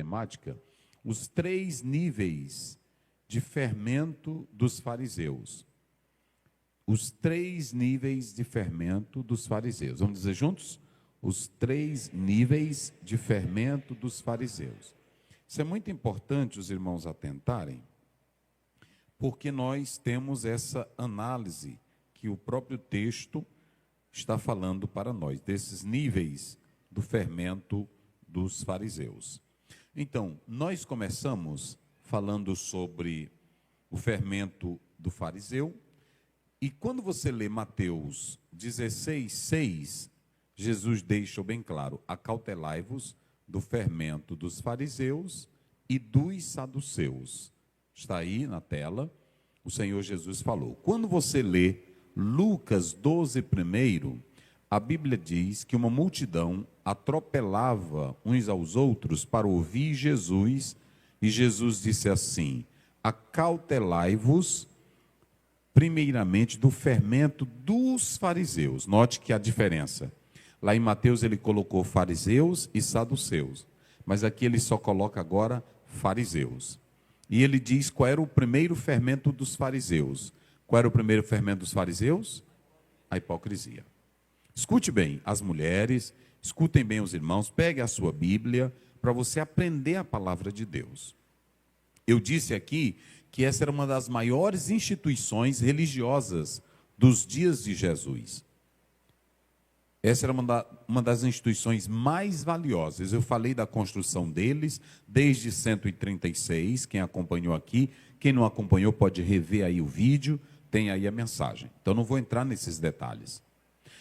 temática, os 3 níveis de fermento dos fariseus. Os 3 níveis de fermento dos fariseus. Vamos dizer juntos? Os 3 níveis de fermento dos fariseus. Isso é muito importante os irmãos atentarem, porque nós temos essa análise que o próprio texto está falando para nós, desses níveis do fermento dos fariseus. Então, nós começamos falando sobre o fermento do fariseu, e quando você lê Mateus 16:6, Jesus deixa bem claro: acautelai-vos do fermento dos fariseus e dos saduceus. Está aí na tela, o Senhor Jesus falou. Quando você lê Lucas 12 primeiro, a Bíblia diz que uma multidão atropelava uns aos outros para ouvir Jesus, e Jesus disse assim: acautelai-vos primeiramente do fermento dos fariseus. Note que a diferença. Lá em Mateus ele colocou fariseus e saduceus, mas aqui ele só coloca agora fariseus. E ele diz qual era o primeiro fermento dos fariseus. Qual era o primeiro fermento dos fariseus? A hipocrisia. Escute bem as mulheres, escutem bem os irmãos, pegue a sua Bíblia para você aprender a palavra de Deus. Eu disse aqui que essa era uma das maiores instituições religiosas dos dias de Jesus. Essa era uma das instituições mais valiosas. Eu falei da construção deles desde 136, quem acompanhou aqui. Quem não acompanhou pode rever aí o vídeo, tem aí a mensagem. Então não vou entrar nesses detalhes.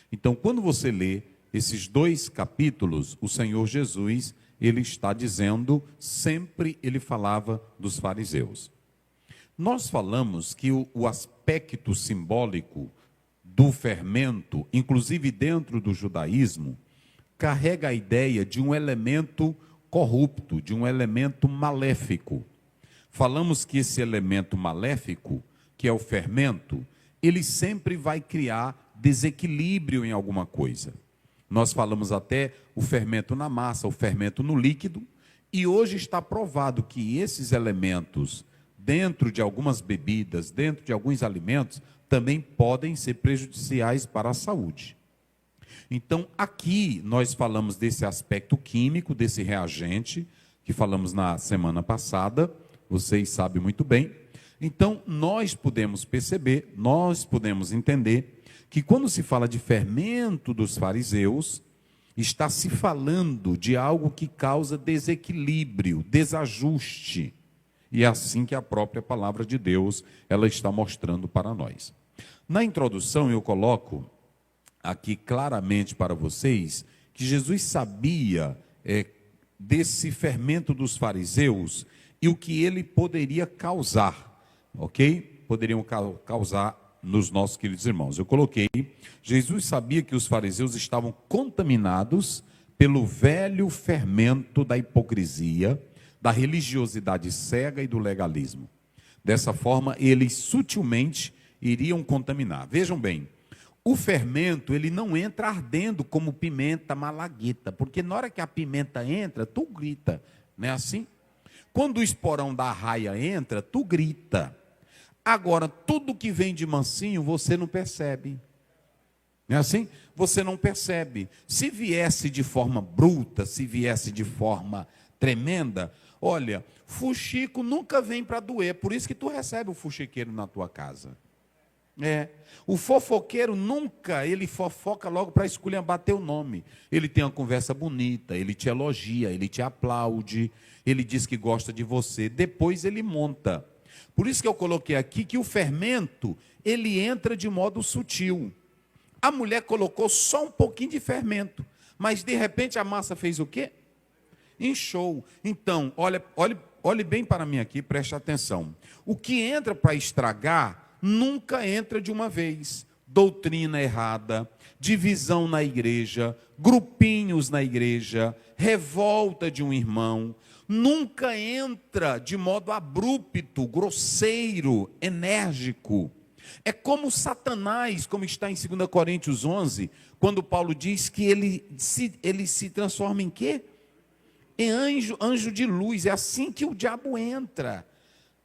Então quando você lê esses 2 capítulos, o Senhor Jesus, ele está dizendo, sempre ele falava dos fariseus. Nós falamos que o aspecto simbólico do fermento, inclusive dentro do judaísmo, carrega a ideia de um elemento corrupto, de um elemento maléfico. Falamos que esse elemento maléfico, que é o fermento, ele sempre vai criar desequilíbrio em alguma coisa. Nós falamos até o fermento na massa, o fermento no líquido, e hoje está provado que esses elementos, dentro de algumas bebidas, dentro de alguns alimentos, também podem ser prejudiciais para a saúde. Então, aqui nós falamos desse aspecto químico, desse reagente, que falamos na semana passada, vocês sabem muito bem. Então, nós podemos perceber, nós podemos entender, que quando se fala de fermento dos fariseus, está se falando de algo que causa desequilíbrio, desajuste. E é assim que a própria palavra de Deus, ela está mostrando para nós. Na introdução eu coloco aqui claramente para vocês que Jesus sabia desse fermento dos fariseus e o que ele poderia causar, ok? Poderiam causar nos nossos queridos irmãos. Eu coloquei, Jesus sabia que os fariseus estavam contaminados pelo velho fermento da hipocrisia, da religiosidade cega e do legalismo. Dessa forma, eles sutilmente iriam contaminar. Vejam bem, o fermento, ele não entra ardendo como pimenta malagueta, porque na hora que a pimenta entra, tu grita, não é assim? Quando o esporão da arraia entra, tu grita. Agora, tudo que vem de mansinho, você não percebe. Não é assim? Você não percebe. Se viesse de forma bruta, se viesse de forma tremenda, olha, fuxico nunca vem para doer, por isso que tu recebe o fuxiqueiro na tua casa. O fofoqueiro nunca, ele fofoca logo para esculhambar teu nome. Ele tem uma conversa bonita, ele te elogia, ele te aplaude, ele diz que gosta de você, depois ele monta. Por isso que eu coloquei aqui que o fermento, ele entra de modo sutil. A mulher colocou só um pouquinho de fermento, mas de repente a massa fez o quê? Inchou. Então, olhe bem para mim aqui, preste atenção. O que entra para estragar, nunca entra de uma vez. Doutrina errada, divisão na igreja, grupinhos na igreja, revolta de um irmão, nunca entra de modo abrupto, grosseiro, enérgico. É como Satanás, como está em 2 Coríntios 11, quando Paulo diz que ele se transforma em quê? É anjo de luz, é assim que o diabo entra.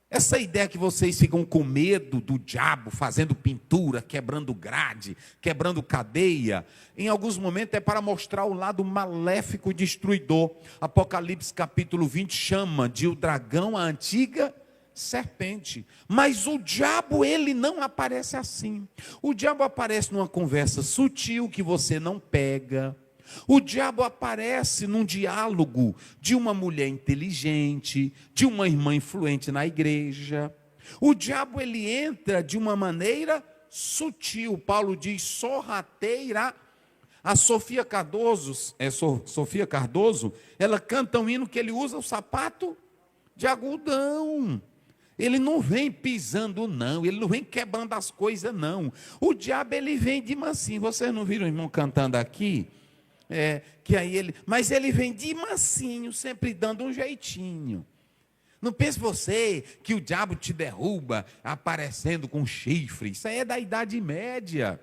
Essa ideia que vocês ficam com medo do diabo fazendo pintura, quebrando grade, quebrando cadeia, em alguns momentos é para mostrar o lado maléfico e destruidor. Apocalipse capítulo 20 chama de o dragão a antiga serpente. Mas o diabo, ele não aparece assim. O diabo aparece numa conversa sutil que você não pega. O diabo aparece num diálogo de uma mulher inteligente, de uma irmã influente na igreja. O diabo, ele entra de uma maneira sutil. Paulo diz sorrateira. A Sofia Cardoso, ela canta um hino que ele usa o sapato de algodão. Ele não vem pisando, não. Ele não vem quebrando as coisas, não. O diabo, ele vem de mansinho. Vocês não viram o irmão cantando aqui? Mas ele vem de mansinho, sempre dando um jeitinho. Não pense você que o diabo te derruba aparecendo com chifre. Isso aí é da Idade Média.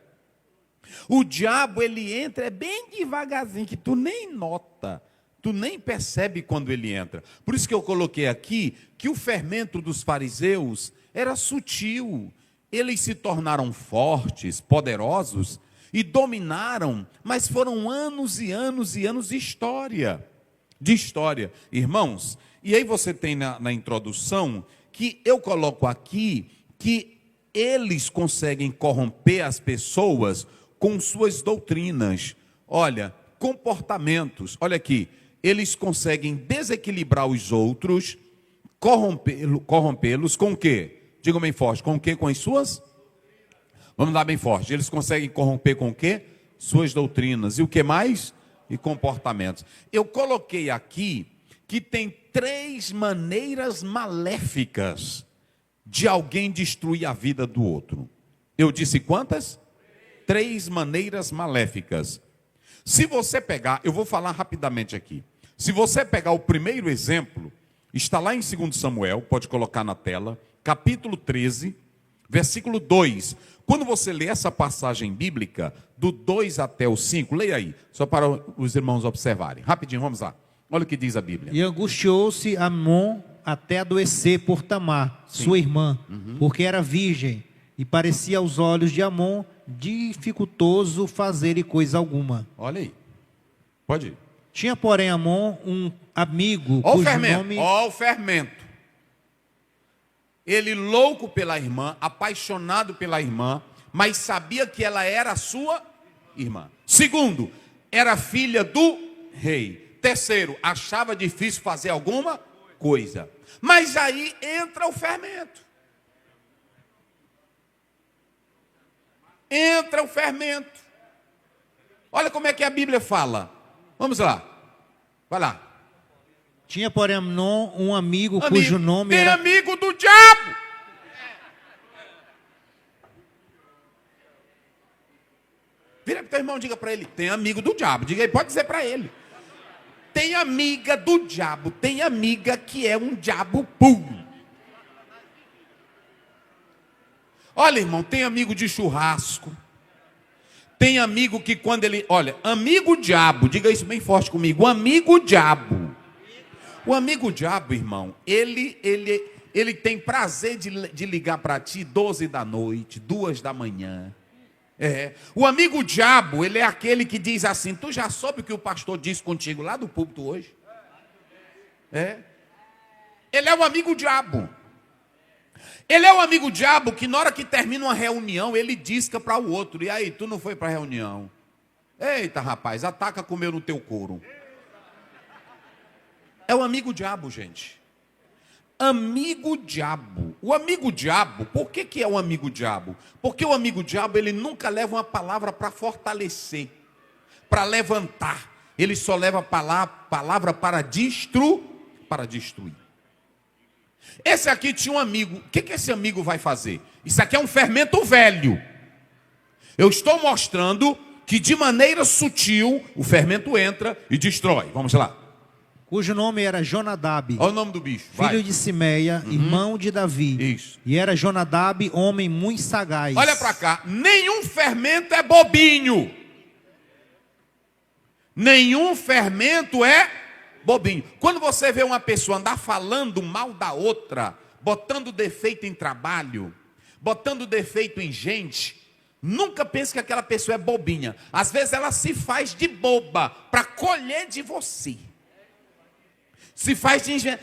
O diabo, ele entra bem devagarzinho, que tu nem nota, tu nem percebe quando ele entra. Por isso que eu coloquei aqui que o fermento dos fariseus era sutil. Eles se tornaram fortes, poderosos, e dominaram, mas foram anos e anos e anos de história. Irmãos, e aí você tem na introdução, que eu coloco aqui, que eles conseguem corromper as pessoas com suas doutrinas. Olha, comportamentos, olha aqui, eles conseguem desequilibrar os outros, corrompê-los com o quê? Diga bem forte, com o quê? Com as suas? Vamos dar bem forte. Eles conseguem corromper com o quê? Suas doutrinas. E o que mais? E comportamentos. Eu coloquei aqui que tem 3 maneiras maléficas de alguém destruir a vida do outro. Eu disse quantas? 3 maneiras maléficas. Se você pegar, eu vou falar rapidamente aqui. Se você pegar o primeiro exemplo, está lá em 2 Samuel, pode colocar na tela, capítulo 13, versículo 2. Quando você lê essa passagem bíblica, do 2 até o 5, leia aí, só para os irmãos observarem. Rapidinho, vamos lá. Olha o que diz a Bíblia. E angustiou-se Amnon até adoecer por Tamar, sua irmã, porque era virgem, e parecia aos olhos de Amon dificultoso fazer coisa alguma. Olha aí, pode ir. Tinha, porém, Amon um amigo Olha cujo o fermento, nome... olha o fermento. Ele louco pela irmã, apaixonado pela irmã, mas sabia que ela era a sua irmã. Segundo, era filha do rei. Terceiro, achava difícil fazer alguma coisa. Mas aí entra o fermento. Entra o fermento. Olha como é que a Bíblia fala. Vamos lá. Vai lá. Tinha, porém, Amnon um amigo cujo nome tem era... amigo do diabo. Vira para o teu irmão, diga para ele, tem amigo do diabo. Diga aí, pode dizer para ele. Tem amiga do diabo, tem amiga que é um diabo puro. Olha, irmão, tem amigo de churrasco. Tem amigo que quando ele... Olha, amigo diabo, diga isso bem forte comigo. Amigo diabo. O amigo diabo, irmão, ele tem prazer de ligar para ti 12 da noite, 2 da manhã. O amigo diabo, ele é aquele que diz assim, tu já soube o que o pastor disse contigo lá do púlpito hoje? Ele é o amigo diabo. Ele é o amigo diabo que na hora que termina uma reunião, ele disca para o outro. E aí, tu não foi para a reunião? Eita, rapaz, ataca comeu no teu couro. É o amigo diabo, gente. Amigo diabo. O amigo diabo, por que é o amigo diabo? Porque o amigo diabo, ele nunca leva uma palavra para fortalecer, para levantar. Ele só leva a palavra para destruir. Esse aqui tinha um amigo. O que esse amigo vai fazer? Isso aqui é um fermento velho. Eu estou mostrando que de maneira sutil o fermento entra e destrói. Vamos lá. Cujo nome era Jonadab. Olha o nome do bicho. Filho de Simeia, irmão de Davi. Isso. E era Jonadab, homem muito sagaz. Olha para cá. Nenhum fermento é bobinho. Nenhum fermento é bobinho. Quando você vê uma pessoa andar falando mal da outra, botando defeito em trabalho, botando defeito em gente, nunca pense que aquela pessoa é bobinha. Às vezes ela se faz de boba para colher de você. Se faz de ingênua.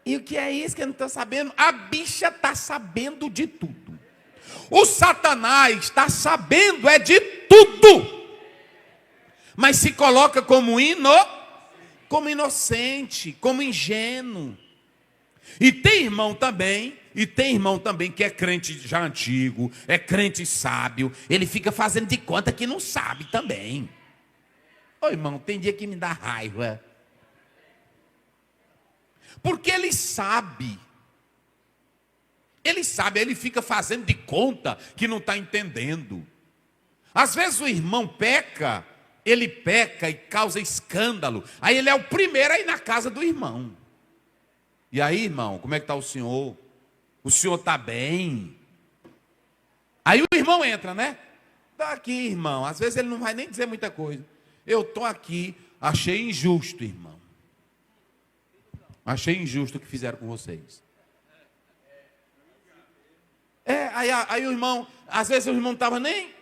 E o que é isso que eu não estou sabendo? A bicha está sabendo de tudo. O Satanás está sabendo de tudo. Mas se coloca como inocente, como ingênuo. E tem irmão também que é crente já antigo, é crente sábio, ele fica fazendo de conta que não sabe também. Ô irmão, tem dia que me dá raiva. Porque ele sabe, ele fica fazendo de conta que não está entendendo. Às vezes o irmão peca, ele peca e causa escândalo, aí ele é o primeiro a ir na casa do irmão. E aí, irmão, como é que está o senhor? O senhor está bem? Aí o irmão entra, né? Está aqui, irmão. Às vezes ele não vai nem dizer muita coisa. Eu estou aqui, achei injusto, irmão. Achei injusto o que fizeram com vocês. Aí o irmão, às vezes o irmão não estava nem...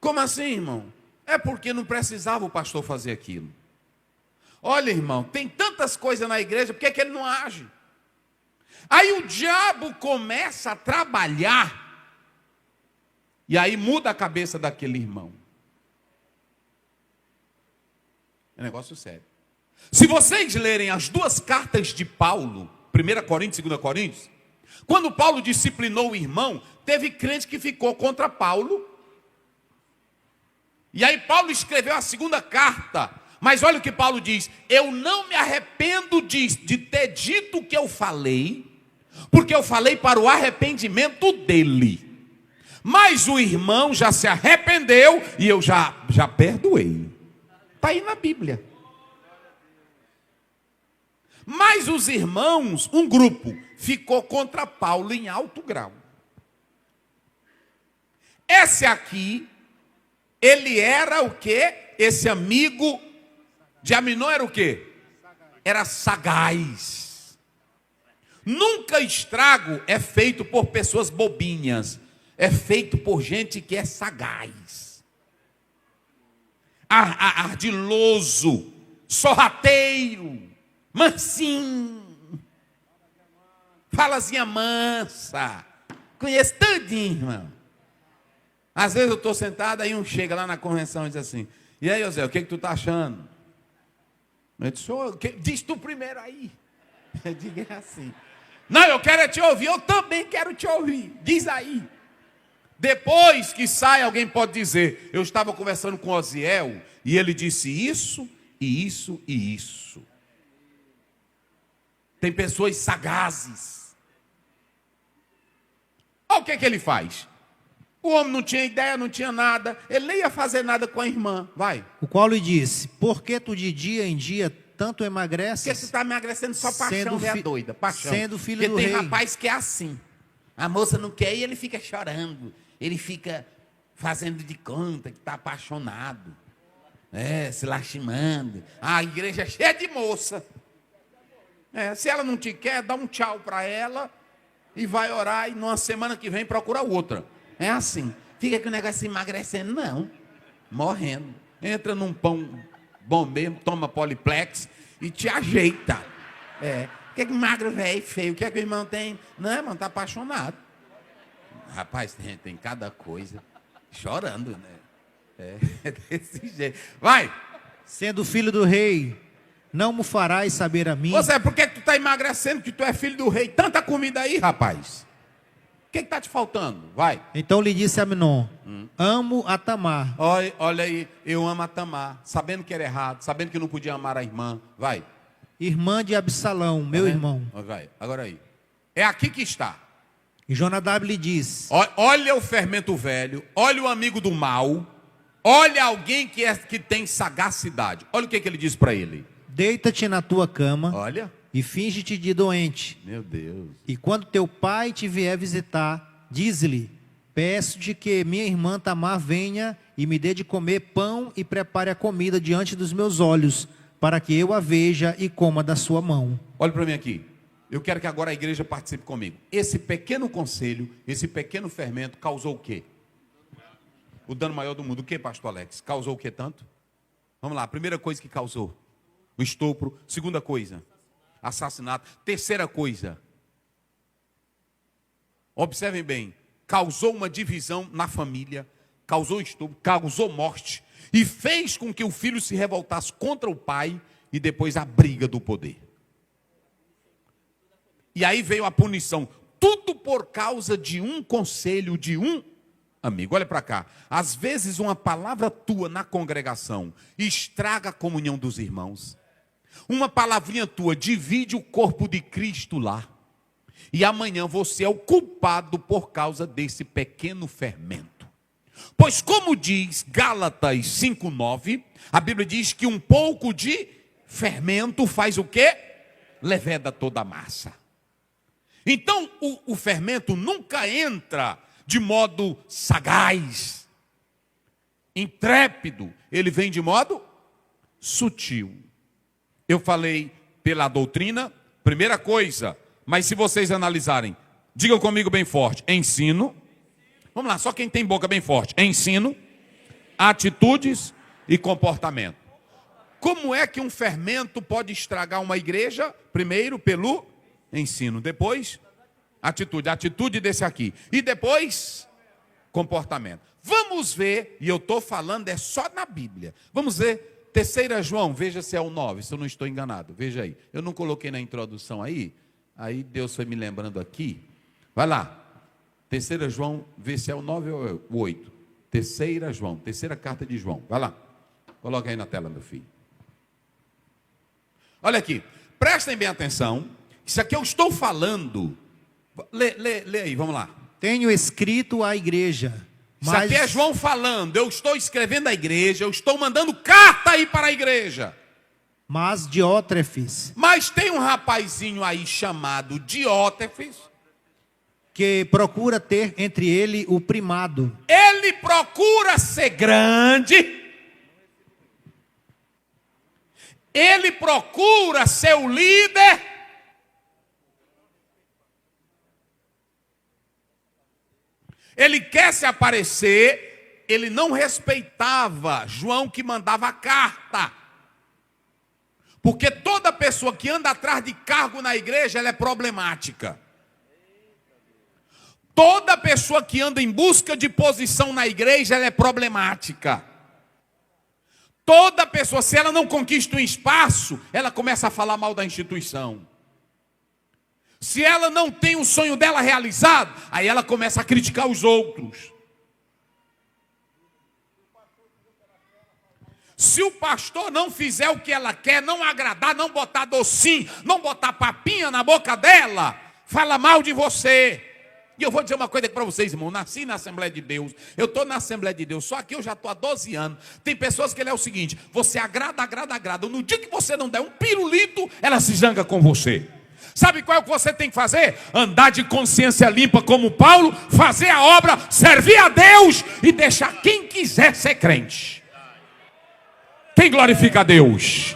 Como assim, irmão? É porque não precisava o pastor fazer aquilo. Olha, irmão, tem tantas coisas na igreja, por que ele não age? Aí o diabo começa a trabalhar, e aí muda a cabeça daquele irmão. É um negócio sério. Se vocês lerem as duas cartas de Paulo, 1 Coríntios e 2 Coríntios, quando Paulo disciplinou o irmão, teve crente que ficou contra Paulo. E aí Paulo escreveu a segunda carta. Mas olha o que Paulo diz: eu não me arrependo de ter dito o que eu falei, porque eu falei para o arrependimento dele. Mas o irmão já se arrependeu e eu já perdoei. Está aí na Bíblia. Mas os irmãos, um grupo, ficou contra Paulo em alto grau. Esse aqui, ele era o quê? Esse amigo de Aminon era o quê? Era sagaz. Nunca estrago é feito por pessoas bobinhas. É feito por gente que é sagaz. Ardiloso, sorrateiro, mansinho, falazinha mansa. Conheço tudinho, irmão. Às vezes eu estou sentado, aí um chega lá na convenção e diz assim: e aí, José, o que tu está achando? Eu disse: diz tu primeiro aí. Eu digo assim: não, eu quero te ouvir. Eu também quero te ouvir. Diz aí. Depois que sai, alguém pode dizer: eu estava conversando com Osiel e ele disse isso, e isso, e isso. Tem pessoas sagazes. Olha o que ele faz. O homem não tinha ideia, não tinha nada. Ele nem ia fazer nada com a irmã. Vai. O qual lhe disse: por que tu de dia em dia tanto emagreces? Porque tu está emagrecendo só paixão, velha doida. Paixão. Sendo filho do rei. Porque tem rapaz que é assim. A moça não quer e ele fica chorando. Ele fica fazendo de conta que está apaixonado. Se lastimando. A igreja é cheia de moça. Se ela não te quer, dá um tchau para ela e vai orar, e numa semana que vem procura outra. É assim. Fica com o negócio emagrecendo, não. Morrendo. Entra num pão bom mesmo, toma poliplex e te ajeita. O que é que magro, velho, feio? O que é que o irmão tem? Não, irmão, está apaixonado. Rapaz, tem cada coisa. Chorando, né? É desse jeito. Vai! Sendo filho do rei, não me farás saber a mim. Você, por que tu está emagrecendo, que tu é filho do rei? Tanta comida aí, rapaz. O que está te faltando? Vai. Então lhe disse Aminon: amo a Tamar. Olha aí, eu amo a Tamar. Sabendo que era errado, sabendo que não podia amar a irmã. Vai. Irmã de Absalão, meu irmão. Vai, agora aí. É aqui que está. E Jonadab lhe disse: olha o fermento velho, olha o amigo do mal, olha alguém que tem sagacidade. Olha o que ele diz para ele. Deita-te na tua cama. Olha. E finge-te de doente. Meu Deus. E quando teu pai te vier visitar, diz-lhe: peço-te que minha irmã Tamar venha e me dê de comer pão e prepare a comida diante dos meus olhos, para que eu a veja e coma da sua mão. Olha para mim aqui. Eu quero que agora a igreja participe comigo. Esse pequeno conselho, esse pequeno fermento causou o quê? O dano maior do mundo. O que, pastor Alex? Causou o que tanto? Vamos lá, primeira coisa que causou: o estupro. Segunda coisa, assassinato. Terceira coisa, observem bem, causou uma divisão na família, causou estupro, causou morte, e fez com que o filho se revoltasse contra o pai, e depois a briga do poder. E aí veio a punição, tudo por causa de um conselho, de um amigo. Olha para cá, às vezes uma palavra tua na congregação estraga a comunhão dos irmãos. Uma palavrinha tua divide o corpo de Cristo lá. E amanhã você é o culpado por causa desse pequeno fermento. Pois como diz Gálatas 5:9, a Bíblia diz que um pouco de fermento faz o quê? Leveda toda a massa. Então o fermento nunca entra de modo sagaz, intrépido. Ele vem de modo sutil. Eu falei pela doutrina, primeira coisa, mas se vocês analisarem, digam comigo bem forte: ensino. Vamos lá, só quem tem boca bem forte: ensino, atitudes e comportamento. Como é que um fermento pode estragar uma igreja? Primeiro, pelo ensino. Depois, atitude. Atitude desse aqui. E depois, comportamento. Vamos ver, e eu estou falando é só na Bíblia. Vamos ver, 3 João, veja se é o 9, se eu não estou enganado. Veja aí. Eu não coloquei na introdução aí Deus foi me lembrando aqui. Vai lá. 3 João, vê se é o 9 ou o 8. 3 João, terceira carta de João. Vai lá. Coloca aí na tela, meu filho. Olha aqui. Prestem bem atenção. Isso aqui eu estou falando. Lê aí, vamos lá. Tenho escrito à igreja. Isso aqui é João falando. Eu estou escrevendo à igreja. Eu estou mandando carta aí para a igreja. Mas Diótrefes. Mas tem um rapazinho aí chamado Diótrefes, que procura ter entre ele o primado. Ele procura ser grande. Ele procura ser o líder. Ele quer se aparecer. Ele não respeitava João que mandava a carta. Porque toda pessoa que anda atrás de cargo na igreja, ela é problemática. Toda pessoa que anda em busca de posição na igreja, ela é problemática. Toda pessoa, se ela não conquista um espaço, ela começa a falar mal da instituição. Se ela não tem o sonho dela realizado, aí ela começa a criticar os outros. Se o pastor não fizer o que ela quer, não agradar, não botar docinho, não botar papinha na boca dela, fala mal de você. E eu vou dizer uma coisa aqui para vocês, irmão. Nasci na Assembleia de Deus. Eu estou na Assembleia de Deus. Só que eu já estou há 12 anos. Tem pessoas que ele é o seguinte: você agrada. No dia que você não der um pirulito, ela se zanga com você. Sabe qual é o que você tem que fazer? Andar de consciência limpa como Paulo, fazer a obra, servir a Deus e deixar quem quiser ser crente. Quem glorifica a Deus?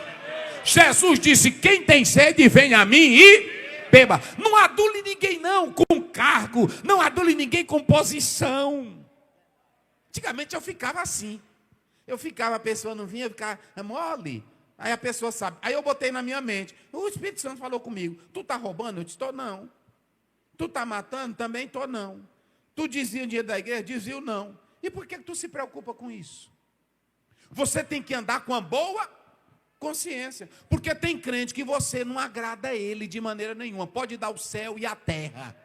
Jesus disse: quem tem sede, vem a mim e beba. Não adule ninguém não com cargo, não adule ninguém com posição. Antigamente eu ficava assim. A pessoa não vinha, eu ficava mole. Aí a pessoa sabe. Aí eu botei na minha mente. O Espírito Santo falou comigo: tu está roubando? Eu disse: estou não. Tu está matando? Também estou não. Tu dizia o dinheiro da igreja? Dizia o não. E por que tu se preocupa com isso? Você tem que andar com a boa consciência. Porque tem crente que você não agrada a ele de maneira nenhuma. Pode dar o céu e a terra.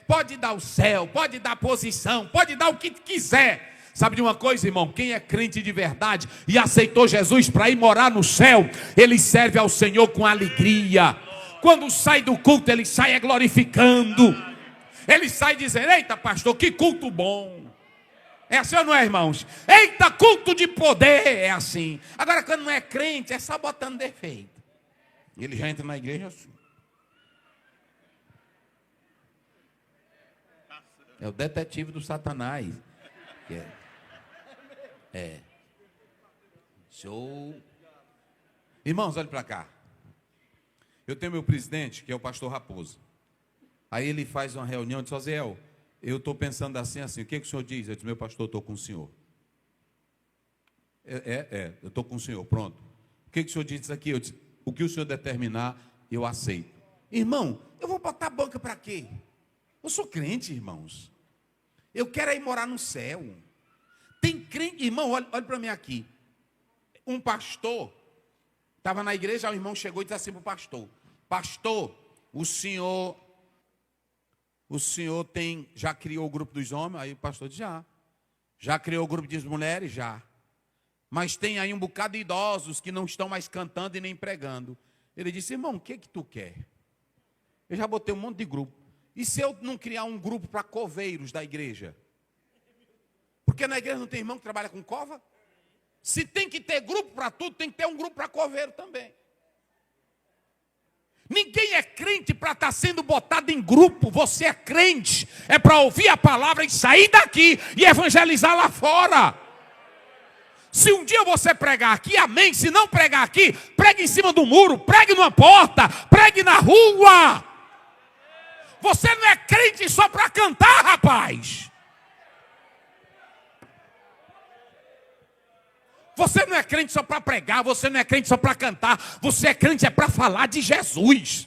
Pode dar o céu, pode dar posição, pode dar o que quiser. Sabe de uma coisa, irmão? Quem é crente de verdade e aceitou Jesus para ir morar no céu, ele serve ao Senhor com alegria. Quando sai do culto, ele sai glorificando. Ele sai dizendo: eita, pastor, que culto bom. É assim ou não é, irmãos? Eita, culto de poder. É assim. Agora, quando não é crente, é só botando defeito. Ele já entra na igreja assim. É o detetive do Satanás. Show. Irmãos, olhem para cá. Eu tenho meu presidente, que é o pastor Raposo. Aí ele faz uma reunião e diz: Oziel, eu estou pensando assim, o que o senhor diz? Eu disse: meu pastor, eu estou com o senhor. Eu estou com o senhor, pronto. O que o senhor diz aqui? Eu disse: o que o senhor determinar, eu aceito. Irmão, eu vou botar a banca para quê? Eu sou crente, irmãos. Eu quero ir morar no céu. Tem crente, irmão, olha para mim aqui. Um pastor estava na igreja, o irmão chegou e disse assim para o pastor: pastor, o senhor já criou o grupo dos homens? Aí o pastor disse: já criou o grupo das mulheres? Já. Mas tem aí um bocado de idosos que não estão mais cantando e nem pregando. Ele disse: irmão, o que tu quer? Eu já botei um monte de grupo. E se eu não criar um grupo para coveiros da igreja? Porque na igreja não tem irmão que trabalha com cova? Se tem que ter grupo para tudo, tem que ter um grupo para coveiro também. Ninguém é crente para estar sendo botado em grupo. Você é crente, é para ouvir a palavra e sair daqui e evangelizar lá fora. Se um dia você pregar aqui, amém. Se não pregar aqui, pregue em cima do muro, pregue numa porta, pregue na rua. Você não é crente só para cantar, rapaz. Você não é crente só para pregar, você não é crente só para cantar, você é crente para falar de Jesus.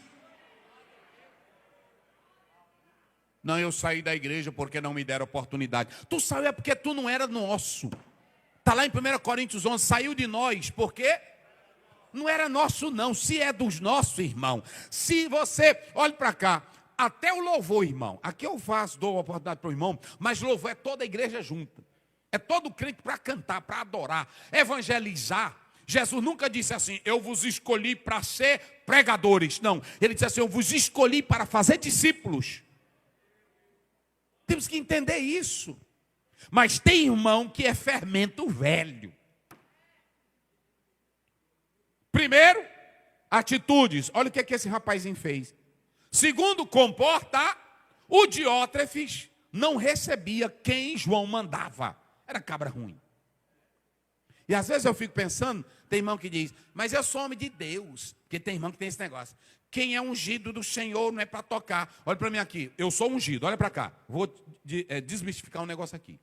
Não, eu saí da igreja porque não me deram oportunidade. Tu saiu é porque tu não era nosso. Está lá em 1 Coríntios 11, saiu de nós, porque não era nosso não. Se é dos nossos, irmão, se você, olhe para cá, até o louvor, irmão, aqui eu dou a oportunidade para o irmão, mas louvor é toda a igreja junta. É todo crente para cantar, para adorar, evangelizar. Jesus nunca disse assim: eu vos escolhi para ser pregadores. Não, ele disse assim: eu vos escolhi para fazer discípulos. Temos que entender isso. Mas tem irmão que é fermento velho. Primeiro, atitudes. Olha o que esse rapazinho fez. Segundo, comporta. O Diótrefes não recebia quem João mandava. Era cabra ruim. E às vezes eu fico pensando, tem irmão que diz: mas eu sou homem de Deus. Porque tem irmão que tem esse negócio. Quem é ungido do Senhor não é para tocar. Olha para mim aqui, eu sou ungido, olha para cá. Vou desmistificar um negócio aqui.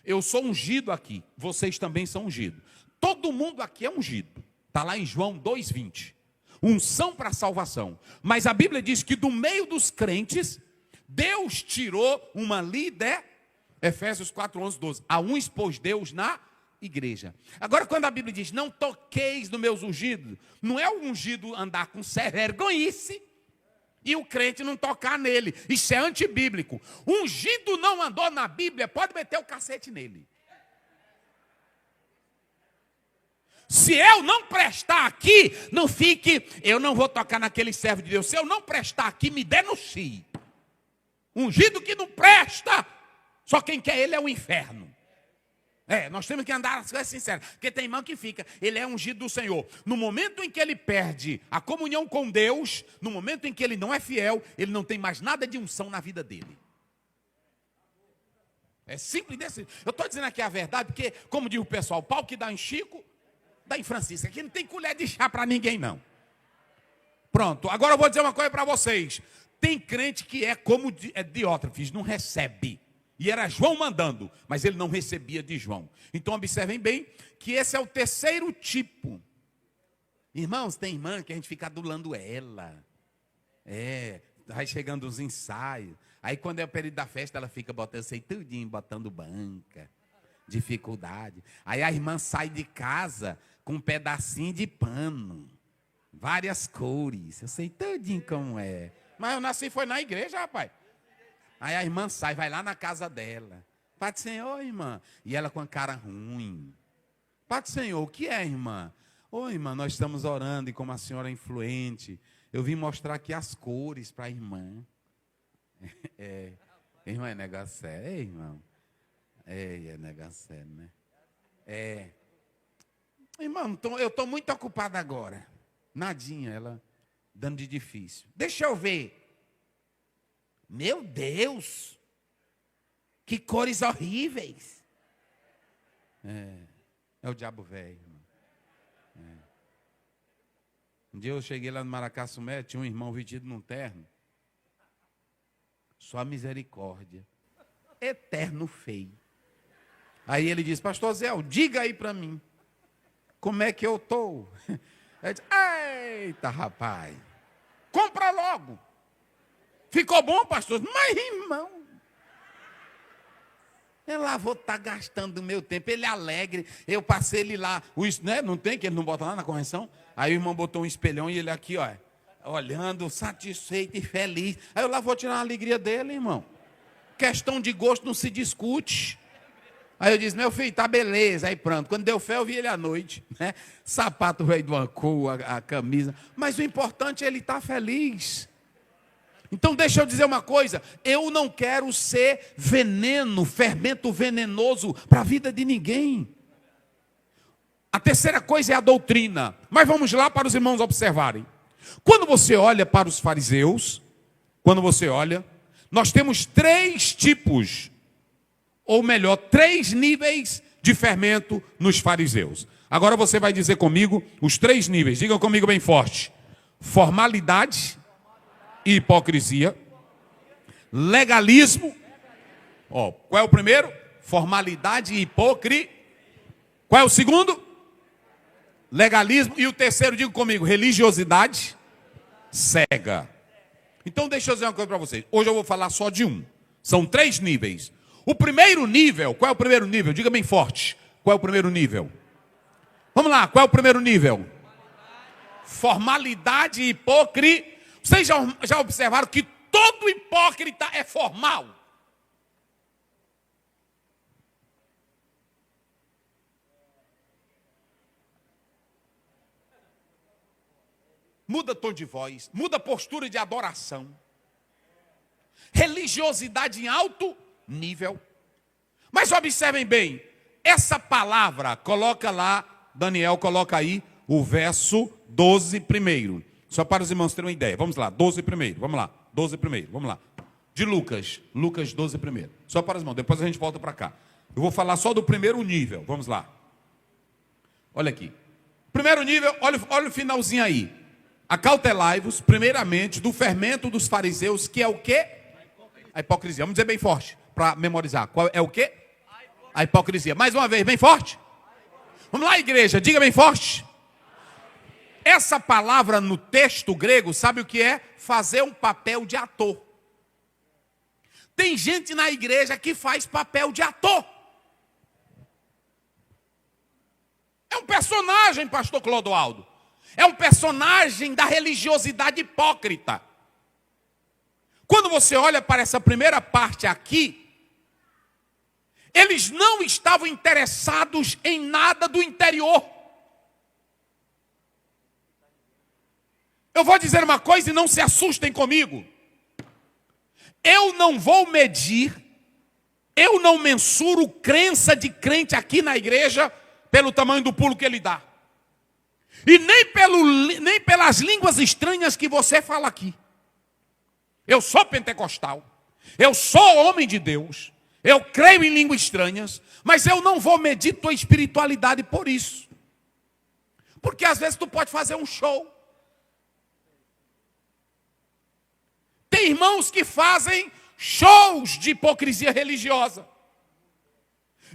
Eu sou ungido aqui, vocês também são ungidos. Todo mundo aqui é ungido. Está lá em João 2,20. Unção para salvação. Mas a Bíblia diz que do meio dos crentes, Deus tirou uma líder. Efésios 4, 11, 12. A um expôs Deus na igreja. Agora, quando a Bíblia diz: não toqueis no meus ungidos, não é o ungido andar com vergonhice e o crente não tocar nele. Isso é antibíblico. Ungido não andou na Bíblia, pode meter o cacete nele. Se eu não prestar aqui, não fique, eu não vou tocar naquele servo de Deus. Se eu não prestar aqui, me denuncie. Ungido que não presta, só quem quer ele é o inferno. Nós temos que andar sincero, porque tem irmão que fica, ele é ungido do Senhor. No momento em que ele perde a comunhão com Deus, no momento em que ele não é fiel, ele não tem mais nada de unção na vida dele. É simples desse. Eu estou dizendo aqui a verdade, porque, como diz o pessoal, pau que dá em Chico, dá em Francisco. Aqui não tem colher de chá para ninguém, não. Pronto, agora eu vou dizer uma coisa para vocês. Tem crente que é como Diótrefes, não recebe. E era João mandando, mas ele não recebia de João. Então observem bem que esse é o terceiro tipo. Irmãos, tem irmã que a gente fica adulando ela. Vai chegando os ensaios. Aí quando é o período da festa, ela fica botando, sei tudinho, botando banca. Dificuldade. Aí a irmã sai de casa com um pedacinho de pano. Várias cores. Eu sei tudinho como é. Mas eu nasci foi na igreja, rapaz. Aí a irmã sai, vai lá na casa dela. Pai do Senhor, irmã. E ela com a cara ruim. Pai do Senhor, o que é, irmã? Ô, irmã, nós estamos orando e como a senhora é influente, eu vim mostrar aqui as cores para a irmã. Irmã, é negócio sério, irmão? É negócio sério, né? Irmão, eu estou muito ocupado agora. Nadinha, ela dando de difícil. Deixa eu ver. Meu Deus, que cores horríveis. É o diabo velho. Um dia eu cheguei lá no Maracassumé, tinha um irmão vestido num terno. Só misericórdia. Eterno feio. Aí ele disse, pastor Zé, diga aí para mim, como é que eu estou? Eu disse, eita rapaz, compra logo. Ficou bom, pastor? Mas irmão, eu lá vou estar gastando o meu tempo, ele alegre, eu passei ele lá, né? Não tem, que ele não bota lá na correção? Aí o irmão botou um espelhão e ele aqui, ó, olhando, satisfeito e feliz. Aí eu lá vou tirar a alegria dele, irmão. Questão de gosto não se discute. Aí eu disse, meu filho, tá beleza. Aí pronto, quando deu fé eu vi ele à noite, né? Sapato veio de uma cor, a camisa. Mas o importante é ele estar feliz. Então deixa eu dizer uma coisa, eu não quero ser veneno, fermento venenoso para a vida de ninguém. A terceira coisa é a doutrina. Mas vamos lá para os irmãos observarem. Quando você olha para os fariseus, nós temos 3 tipos, ou melhor, 3 níveis de fermento nos fariseus. Agora você vai dizer comigo os 3 níveis, digam comigo bem forte. Formalidade e hipocrisia. Legalismo. Qual é o primeiro? Formalidade e hipocrisia. Qual é o segundo? Legalismo. E o terceiro, diga comigo, religiosidade cega. Então deixa eu dizer uma coisa para vocês. Hoje eu vou falar só de um. São 3 níveis. O primeiro nível, qual é o primeiro nível? Diga bem forte. Qual é o primeiro nível? Vamos lá, qual é o primeiro nível? Formalidade e hipocrisia. Vocês já observaram que todo hipócrita é formal? Muda tom de voz, muda postura de adoração. Religiosidade em alto nível. Mas observem bem, essa palavra, coloca lá, Daniel, coloca aí o verso 12 primeiro. Só para os irmãos terem uma ideia. Vamos lá, 12 primeiro, vamos lá, 12 primeiro, vamos lá. De Lucas 12 primeiro. Só para os irmãos, depois a gente volta para cá. Eu vou falar só do primeiro nível, vamos lá. Olha aqui. Primeiro nível, olha o finalzinho aí. Acautelai-vos, primeiramente, do fermento dos fariseus, que é o quê? A hipocrisia. Vamos dizer bem forte, para memorizar. Qual é o quê? A hipocrisia. Mais uma vez, bem forte. Vamos lá, igreja, diga bem forte. Essa palavra no texto grego, sabe o que é? Fazer um papel de ator. Tem gente na igreja que faz papel de ator. É um personagem, pastor Clodoaldo. É um personagem da religiosidade hipócrita. Quando você olha para essa primeira parte aqui, eles não estavam interessados em nada do interior. Eu vou dizer uma coisa e não se assustem comigo. Eu não vou medir, eu não mensuro crença de crente aqui na igreja pelo tamanho do pulo que ele dá. E nem pelas línguas estranhas que você fala aqui. Eu sou pentecostal, eu sou homem de Deus, eu creio em línguas estranhas, mas eu não vou medir tua espiritualidade por isso. Porque às vezes tu pode fazer um show. Tem irmãos que fazem shows de hipocrisia religiosa.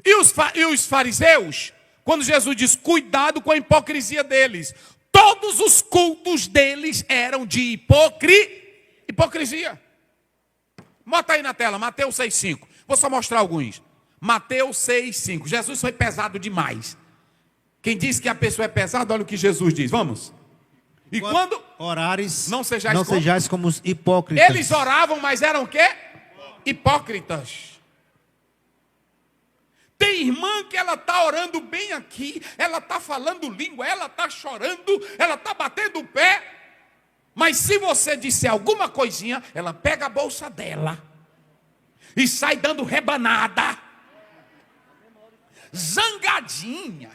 E os fariseus, quando Jesus diz, cuidado com a hipocrisia deles. Todos os cultos deles eram de hipocrisia. Bota aí na tela, Mateus 6,5. Vou só mostrar alguns. Mateus 6,5. Jesus foi pesado demais. Quem diz que a pessoa é pesada, olha o que Jesus diz. Vamos. E quando orares, não sejais como os hipócritas. Eles oravam, mas eram o quê? Hipócritas. Tem irmã que ela está orando bem aqui, ela está falando língua, ela está chorando, ela está batendo o pé. Mas se você disser alguma coisinha, ela pega a bolsa dela e sai dando rebanada. Zangadinha.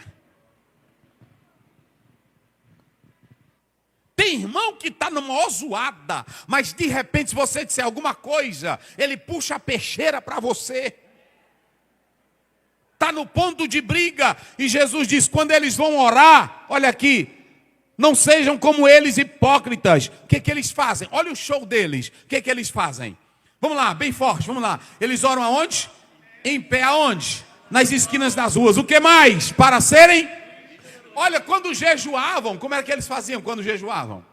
Tem irmão que está numa zoada, mas de repente se você disser alguma coisa, ele puxa a peixeira para você. Está está no ponto de briga. E Jesus diz, quando eles vão orar, olha aqui, não sejam como eles, hipócritas. O que que eles fazem? Olha o show deles. O que que eles fazem? Vamos lá, bem forte, vamos lá. Eles oram aonde? Em pé aonde? Nas esquinas das ruas. O que mais? Para serem... Olha, quando jejuavam, como era que eles faziam quando jejuavam?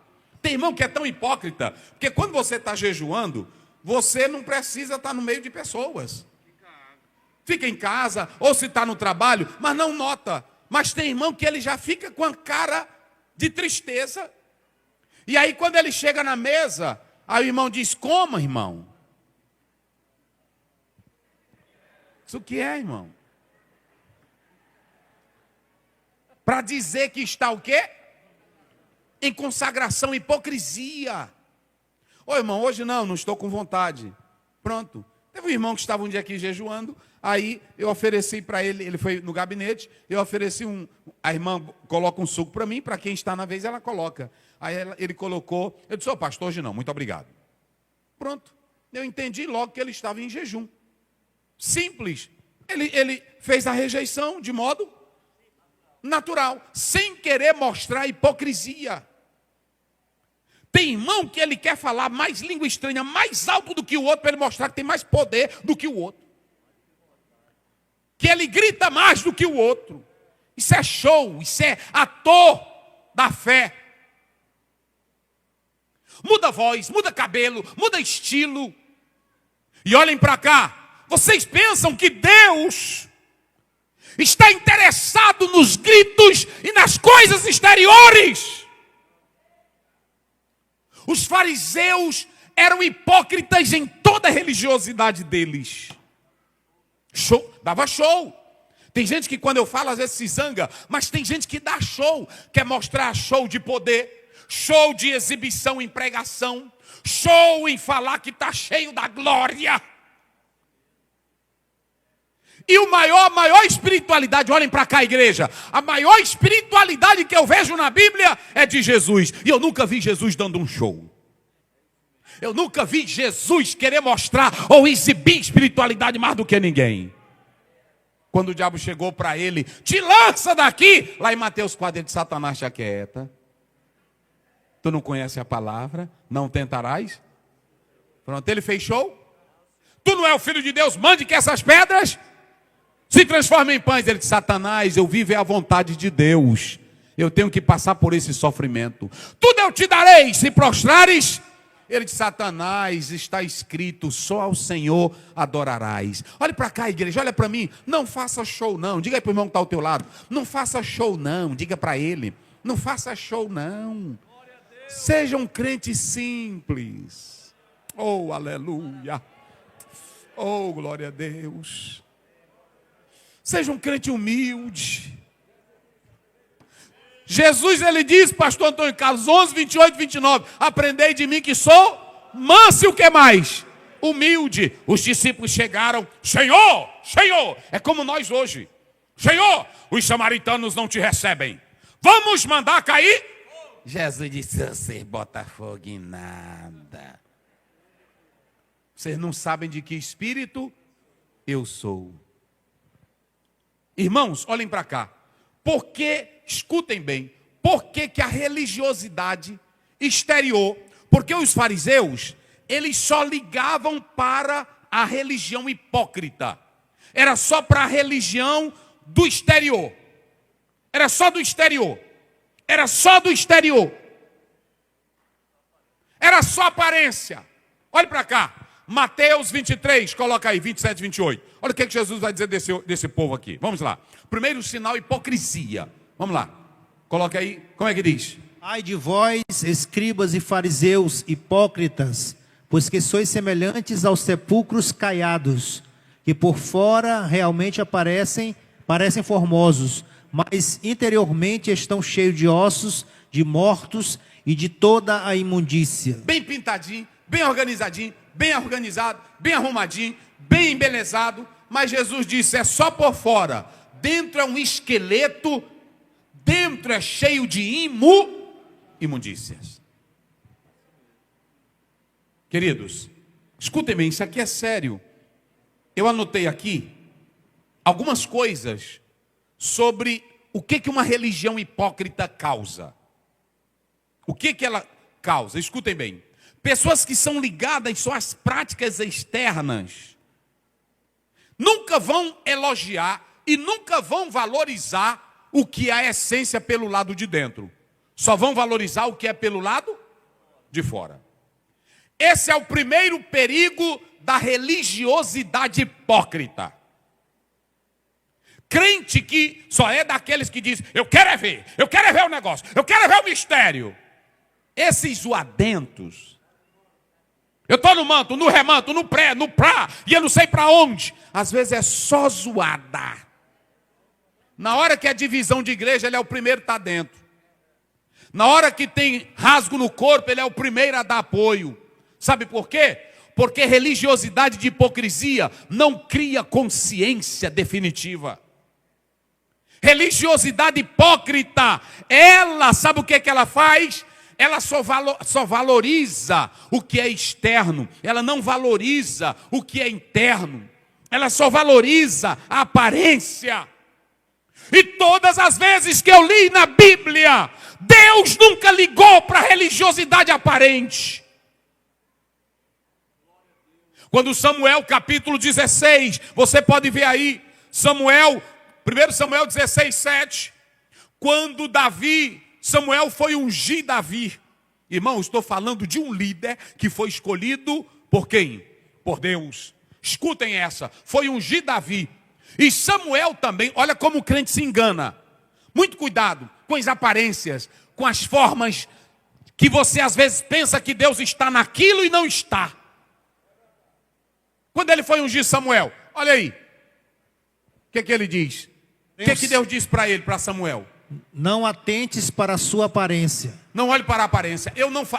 Tem irmão que é tão hipócrita, porque quando você está jejuando, você não precisa estar no meio de pessoas. Fica em casa, ou se está no trabalho, mas não nota. Mas tem irmão que ele já fica com a cara de tristeza. E aí quando ele chega na mesa, aí o irmão diz, coma, irmão. Isso que é, irmão? Para dizer que está o quê? Em consagração, hipocrisia. Ô irmão, hoje não estou com vontade. Pronto. Teve um irmão que estava um dia aqui jejuando, aí eu ofereci para ele, ele foi no gabinete, eu ofereci a irmã coloca um suco para mim, para quem está na vez ela coloca. Aí ele colocou, eu disse, pastor, hoje não, muito obrigado. Pronto. Eu entendi logo que ele estava em jejum. Simples. Ele fez a rejeição de modo natural, sem querer mostrar hipocrisia. Tem irmão que ele quer falar mais língua estranha, mais alto do que o outro, para ele mostrar que tem mais poder do que o outro. Que ele grita mais do que o outro. Isso é show, isso é ator da fé. Muda a voz, muda cabelo, muda estilo. E olhem para cá, vocês pensam que Deus está interessado nos gritos e nas coisas exteriores? Os fariseus eram hipócritas em toda a religiosidade deles. Show, dava show. Tem gente que quando eu falo às vezes se zanga, mas tem gente que dá show, quer mostrar show de poder, show de exibição em pregação, show em falar que está cheio da glória. E a maior espiritualidade, olhem para cá, igreja, a maior espiritualidade que eu vejo na Bíblia é de Jesus. E eu nunca vi Jesus dando um show. Eu nunca vi Jesus querer mostrar ou exibir espiritualidade mais do que ninguém. Quando o diabo chegou para ele, te lança daqui, lá em Mateus 4, ele disse, Satanás, te aquieta. Tu não conhece a palavra, não tentarás. Pronto, ele fez show. Tu não é o filho de Deus, mande que essas pedras se transforma em pães. Ele disse, Satanás, eu vivo é a vontade de Deus. Eu tenho que passar por esse sofrimento. Tudo eu te darei, se prostrares. Ele disse, Satanás, está escrito, só ao Senhor adorarás. Olha para cá, igreja, olha para mim. Não faça show não. Diga aí para o irmão que está ao teu lado. Não faça show não. Diga para ele. Não faça show não. Seja um crente simples. Oh, aleluia. Oh, glória a Deus. Seja um crente humilde. Jesus, ele diz, pastor Antônio Carlos, 11, 28, 29, aprendei de mim que sou manso e o que mais? Humilde. Os discípulos chegaram, Senhor, Senhor, é como nós hoje. Senhor, os samaritanos não te recebem. Vamos mandar cair? Jesus disse, vocês botam fogo em nada. Vocês não sabem de que espírito eu sou. Irmãos, olhem para cá. Porque, escutem bem, por que a religiosidade exterior, porque os fariseus, eles só ligavam para a religião hipócrita. Era só para a religião do exterior. Era só do exterior. Era só do exterior. Era só aparência. Olhe para cá. Mateus 23, coloca aí, 27, 28. Olha o que Jesus vai dizer desse povo aqui. Vamos lá. Primeiro sinal, hipocrisia. Vamos lá. Coloca aí, como é que diz? Ai de vós, escribas e fariseus, hipócritas, pois que sois semelhantes aos sepulcros caiados, que por fora realmente parecem formosos, mas interiormente estão cheios de ossos, de mortos e de toda a imundícia. Bem pintadinho, bem organizadinho, bem organizado, bem arrumadinho, bem embelezado, mas Jesus disse, é só por fora, dentro é um esqueleto, dentro é cheio de imundícias. Queridos, escutem bem, isso aqui é sério. Eu anotei aqui algumas coisas sobre o que uma religião hipócrita causa. O que ela causa? Escutem bem. Pessoas que são ligadas só às práticas externas nunca vão elogiar e nunca vão valorizar o que é a essência pelo lado de dentro. Só vão valorizar o que é pelo lado de fora. Esse é o primeiro perigo da religiosidade hipócrita. Crente que só é daqueles que diz, eu quero ver o negócio, eu quero ver o mistério. Esses zoadentos, eu estou no manto, no remanto, no pré, no prá, e eu não sei para onde. Às vezes é só zoada. Na hora que é divisão de igreja, ele é o primeiro a estar dentro. Na hora que tem rasgo no corpo, ele é o primeiro a dar apoio. Sabe por quê? Porque religiosidade de hipocrisia não cria consciência definitiva. Religiosidade hipócrita, ela, sabe o que ela faz? Ela só valoriza o que é externo. Ela não valoriza o que é interno. Ela só valoriza a aparência. E todas as vezes que eu li na Bíblia, Deus nunca ligou para a religiosidade aparente. Quando Samuel, capítulo 16, você pode ver aí, Samuel, 1 Samuel 16, 7, quando Samuel foi ungir Davi. Irmão, estou falando de um líder que foi escolhido por quem? Por Deus. Escutem essa, foi ungir Davi. E Samuel também, olha como o crente se engana. Muito cuidado com as aparências, com as formas que você às vezes pensa que Deus está naquilo e não está. Quando ele foi ungir Samuel, olha aí. O que ele diz? O que Deus disse para ele, para Samuel? Não atentes para a sua aparência. Não olhe para a aparência.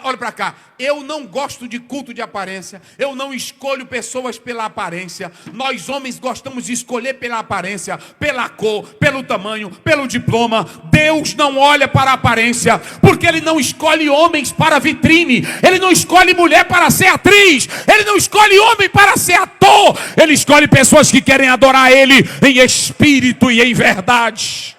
Olhe para cá. Eu não gosto de culto de aparência. Eu não escolho pessoas pela aparência. Nós homens gostamos de escolher pela aparência, pela cor, pelo tamanho, pelo diploma. Deus não olha para a aparência, porque Ele não escolhe homens para vitrine. Ele não escolhe mulher para ser atriz. Ele não escolhe homem para ser ator. Ele escolhe pessoas que querem adorar Ele em espírito e em verdade.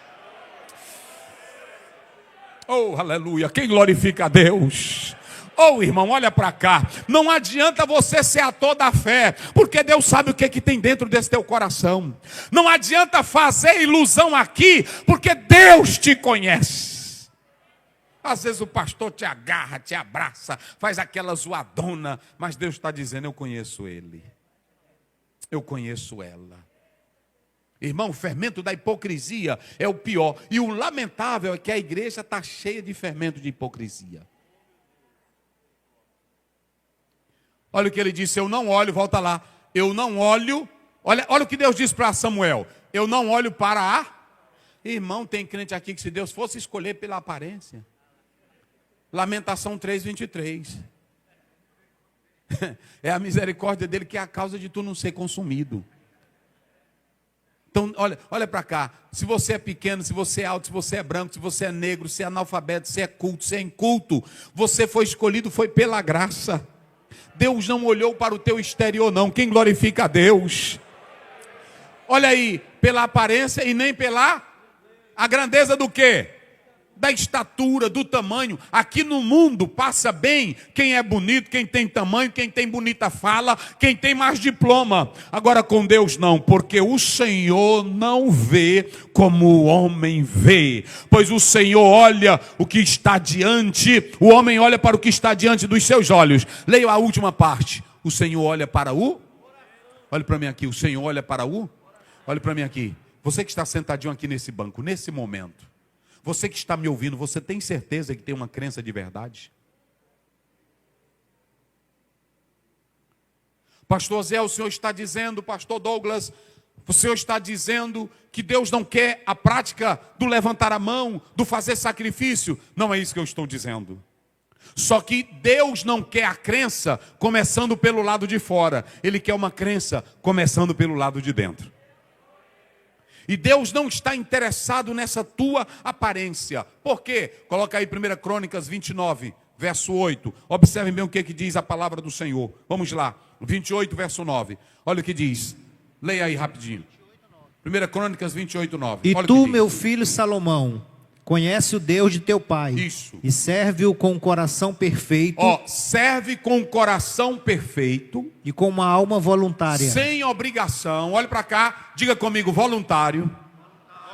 Oh, aleluia, quem glorifica a Deus? Oh, irmão, olha para cá. Não adianta você ser ator da fé, porque Deus sabe o que tem dentro desse teu coração. Não adianta fazer ilusão aqui, porque Deus te conhece. Às vezes o pastor te agarra, te abraça, faz aquela zoadona, mas Deus está dizendo, eu conheço ele. Eu conheço ela. Irmão, o fermento da hipocrisia é o pior. E o lamentável é que a igreja está cheia de fermento de hipocrisia. Olha o que ele disse, eu não olho, volta lá. Eu não olho, olha o que Deus disse para Samuel. Eu não olho para a... Irmão, tem crente aqui que se Deus fosse escolher pela aparência. Lamentação 3:23. É a misericórdia dele que é a causa de tu não ser consumido. Então, olha para cá, se você é pequeno, se você é alto, se você é branco, se você é negro, se é analfabeto, se é culto, se é inculto, você foi escolhido, foi pela graça. Deus não olhou para o teu exterior não, quem glorifica a Deus? Olha aí, pela aparência e nem pela a grandeza do quê? Da estatura, do tamanho. Aqui no mundo passa bem quem é bonito, quem tem tamanho, quem tem bonita fala, quem tem mais diploma. Agora com Deus não, porque o Senhor não vê como o homem vê. Pois o Senhor olha o que está diante, o homem olha para o que está diante dos seus olhos. Leia a última parte. O Senhor olha para o... Olhe para mim aqui, o Senhor olha para o... Olhe para mim aqui. Você que está sentadinho aqui nesse banco, nesse momento. Você que está me ouvindo, você tem certeza que tem uma crença de verdade? Pastor Zé, o senhor está dizendo, pastor Douglas, o senhor está dizendo que Deus não quer a prática do levantar a mão, do fazer sacrifício. Não é isso que eu estou dizendo. Só que Deus não quer a crença começando pelo lado de fora. Ele quer uma crença começando pelo lado de dentro. E Deus não está interessado nessa tua aparência. Por quê? Coloca aí 1 Crônicas 29, verso 8. Observem bem o que diz a palavra do Senhor. Vamos lá. 28, verso 9. Olha o que diz. Leia aí rapidinho. 1 Crônicas 28, 9. E Olha o tu, que diz. meu filho Salomão, conhece o Deus de teu pai. Isso. E serve-o com um coração perfeito. Ó, serve com um coração perfeito, E com uma alma voluntária. sem obrigação. Olha para cá, diga comigo, voluntário.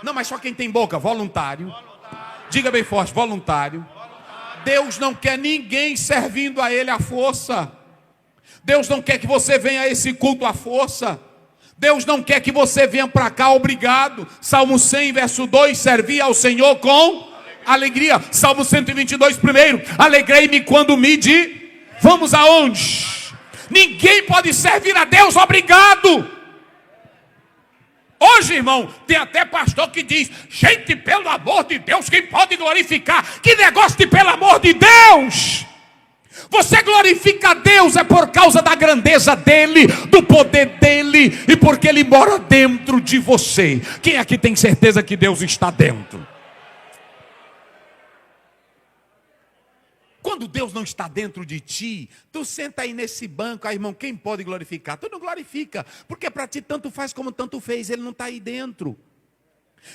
Não, mas só quem tem boca, voluntário. Diga bem forte, voluntário. Deus não quer ninguém servindo a Ele à força. Deus não quer que você venha a esse culto à força. Deus não quer que você venha para cá obrigado. Salmo 100, verso 2, servir ao Senhor com alegria. Salmo 122, primeiro, alegrei-me quando me di. Vamos aonde? Ninguém pode servir a Deus obrigado. Hoje, irmão, tem até pastor que diz: gente, pelo amor de Deus, quem pode glorificar? Que negócio de pelo amor de Deus! Você glorifica a Deus é por causa da grandeza dEle, do poder dEle e porque Ele mora dentro de você. Quem aqui tem certeza que Deus está dentro? Quando Deus não está dentro de ti, tu senta aí nesse banco, irmão, quem pode glorificar? Tu não glorifica, porque para ti tanto faz como tanto fez, Ele não está aí dentro.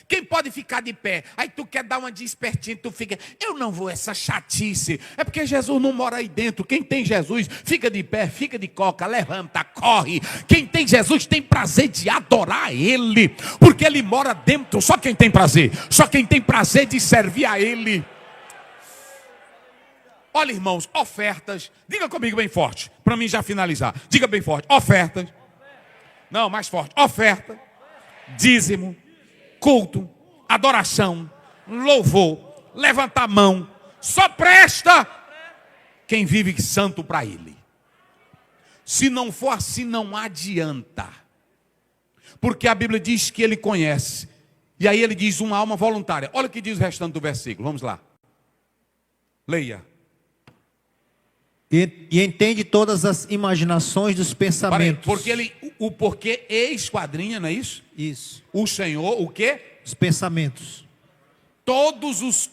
Quem pode ficar de pé? Aí tu quer dar uma despertinha, tu fica, eu não vou essa chatice. É porque Jesus não mora aí dentro. Quem tem Jesus, fica de pé, fica de coca, levanta, corre. Quem tem Jesus tem prazer de adorar Ele, porque Ele mora dentro. Só quem tem prazer de servir a Ele. Olha, irmãos, ofertas. Diga comigo bem forte, para mim já finalizar. Diga bem forte, ofertas. Não, mais forte, oferta, dízimo, culto, adoração, louvor, levantar a mão. Só presta quem vive santo para Ele. Se não for assim, não adianta. Porque a Bíblia diz que Ele conhece. E aí Ele diz uma alma voluntária. Olha o que diz o restante do versículo. Vamos lá. Leia. E entende todas as imaginações dos pensamentos. Porque o porquê esquadrinha, não é isso? Isso. O Senhor, o quê? Os pensamentos. Todos os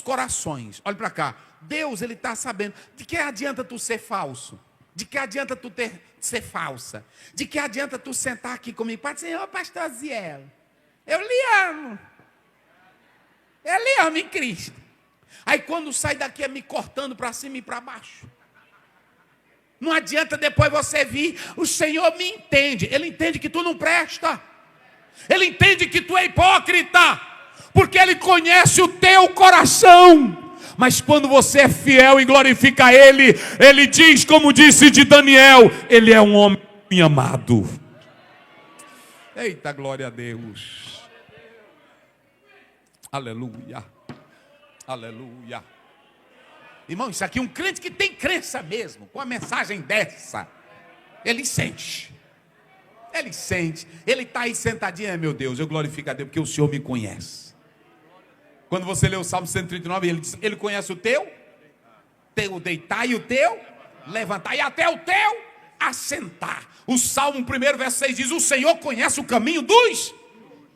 corações. Olha para cá. Deus, Ele está sabendo. De que adianta tu ser falso? De que adianta tu ser falsa? De que adianta tu sentar aqui comigo? Pode dizer, ô pastor Ziel, eu lhe amo. Eu lhe amo em Cristo. Aí quando sai daqui é me cortando para cima e para baixo. Não adianta depois você vir, o Senhor me entende. Ele entende que tu não presta. Ele entende que tu é hipócrita. Porque Ele conhece o teu coração. Mas quando você é fiel e glorifica Ele, Ele diz, como disse de Daniel, Ele é um homem amado. Eita, glória a Deus. Aleluia. Aleluia. Irmão, isso aqui é um crente que tem crença mesmo. Com a mensagem dessa, ele sente. Ele sente. Ele está aí sentadinho. Meu Deus, eu glorifico a Deus porque o Senhor me conhece. Quando você lê o Salmo 139, ele diz, Ele conhece o teu deitar e o teu levantar e até o teu assentar. O Salmo 1, verso 6 diz, o Senhor conhece o caminho dos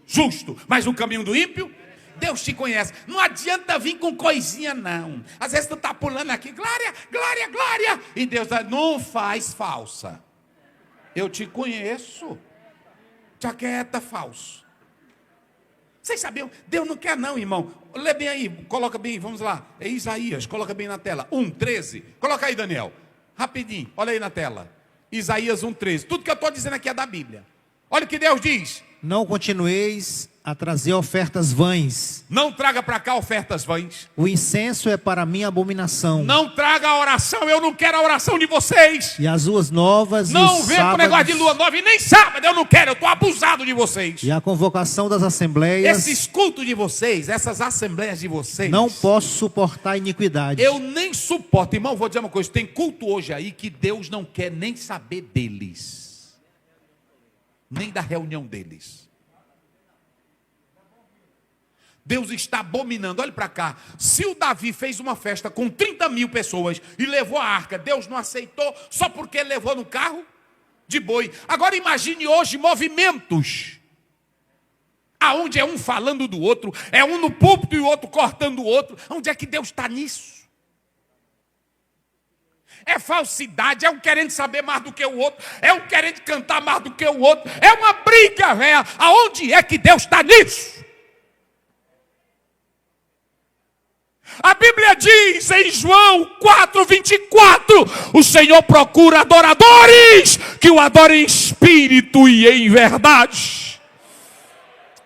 justos, mas o caminho do ímpio, Deus te conhece. Não adianta vir com coisinha não. Às vezes tu está pulando aqui, glória, glória, glória. E Deus diz, não faz falsa. Eu te conheço. Jaqueta falso. Vocês sabiam? Deus não quer não, irmão. Lê bem aí, coloca bem, vamos lá. É Isaías, coloca bem na tela. 1:13. Coloca aí, Daniel. Rapidinho, olha aí na tela. Isaías 1:13. Tudo que eu estou dizendo aqui é da Bíblia. Olha o que Deus diz. Não continueis a trazer ofertas vãs. Não traga para cá ofertas vãs. O incenso é para mim abominação. Não traga a oração, eu não quero a oração de vocês. E as ruas novas não e os vem com negócio de lua nova e nem sábado, eu não quero, eu estou abusado de vocês. E a convocação das assembleias. Esses cultos de vocês, essas assembleias de vocês. Não posso suportar iniquidade. Eu nem suporto, irmão, vou dizer uma coisa, tem culto hoje aí que Deus não quer nem saber deles. Nem da reunião deles. Deus está abominando, olha para cá. Se o Davi fez uma festa com 30.000 pessoas e levou a arca, Deus não aceitou só porque ele levou no carro de boi. Agora imagine hoje movimentos, aonde é um falando do outro, é um no púlpito e o outro cortando o outro. Onde é que Deus está nisso? É falsidade, é um querendo saber mais do que o outro, é um querendo cantar mais do que o outro, é uma briga, velho. Aonde é que Deus está nisso? A Bíblia diz em João 4:24, o Senhor procura adoradores que o adorem em espírito e em verdade.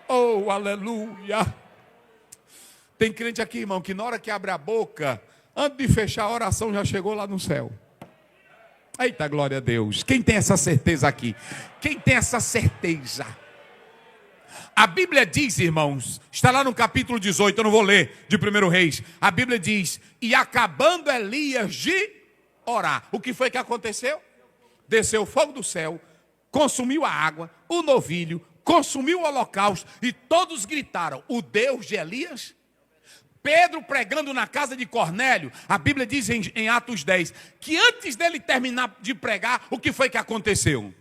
Oh, aleluia. Tem crente aqui, irmão, que na hora que abre a boca, antes de fechar a oração, já chegou lá no céu. Eita, glória a Deus. Quem tem essa certeza aqui? Quem tem essa certeza? A Bíblia diz, irmãos, está lá no capítulo 18, eu não vou ler, de 1 Reis. A Bíblia diz, e acabando Elias de orar, o que foi que aconteceu? Desceu o fogo do céu, consumiu a água, o novilho, consumiu o holocausto, e todos gritaram, o Deus de Elias? Pedro pregando na casa de Cornélio, a Bíblia diz em Atos 10, que antes dele terminar de pregar, o que foi que aconteceu?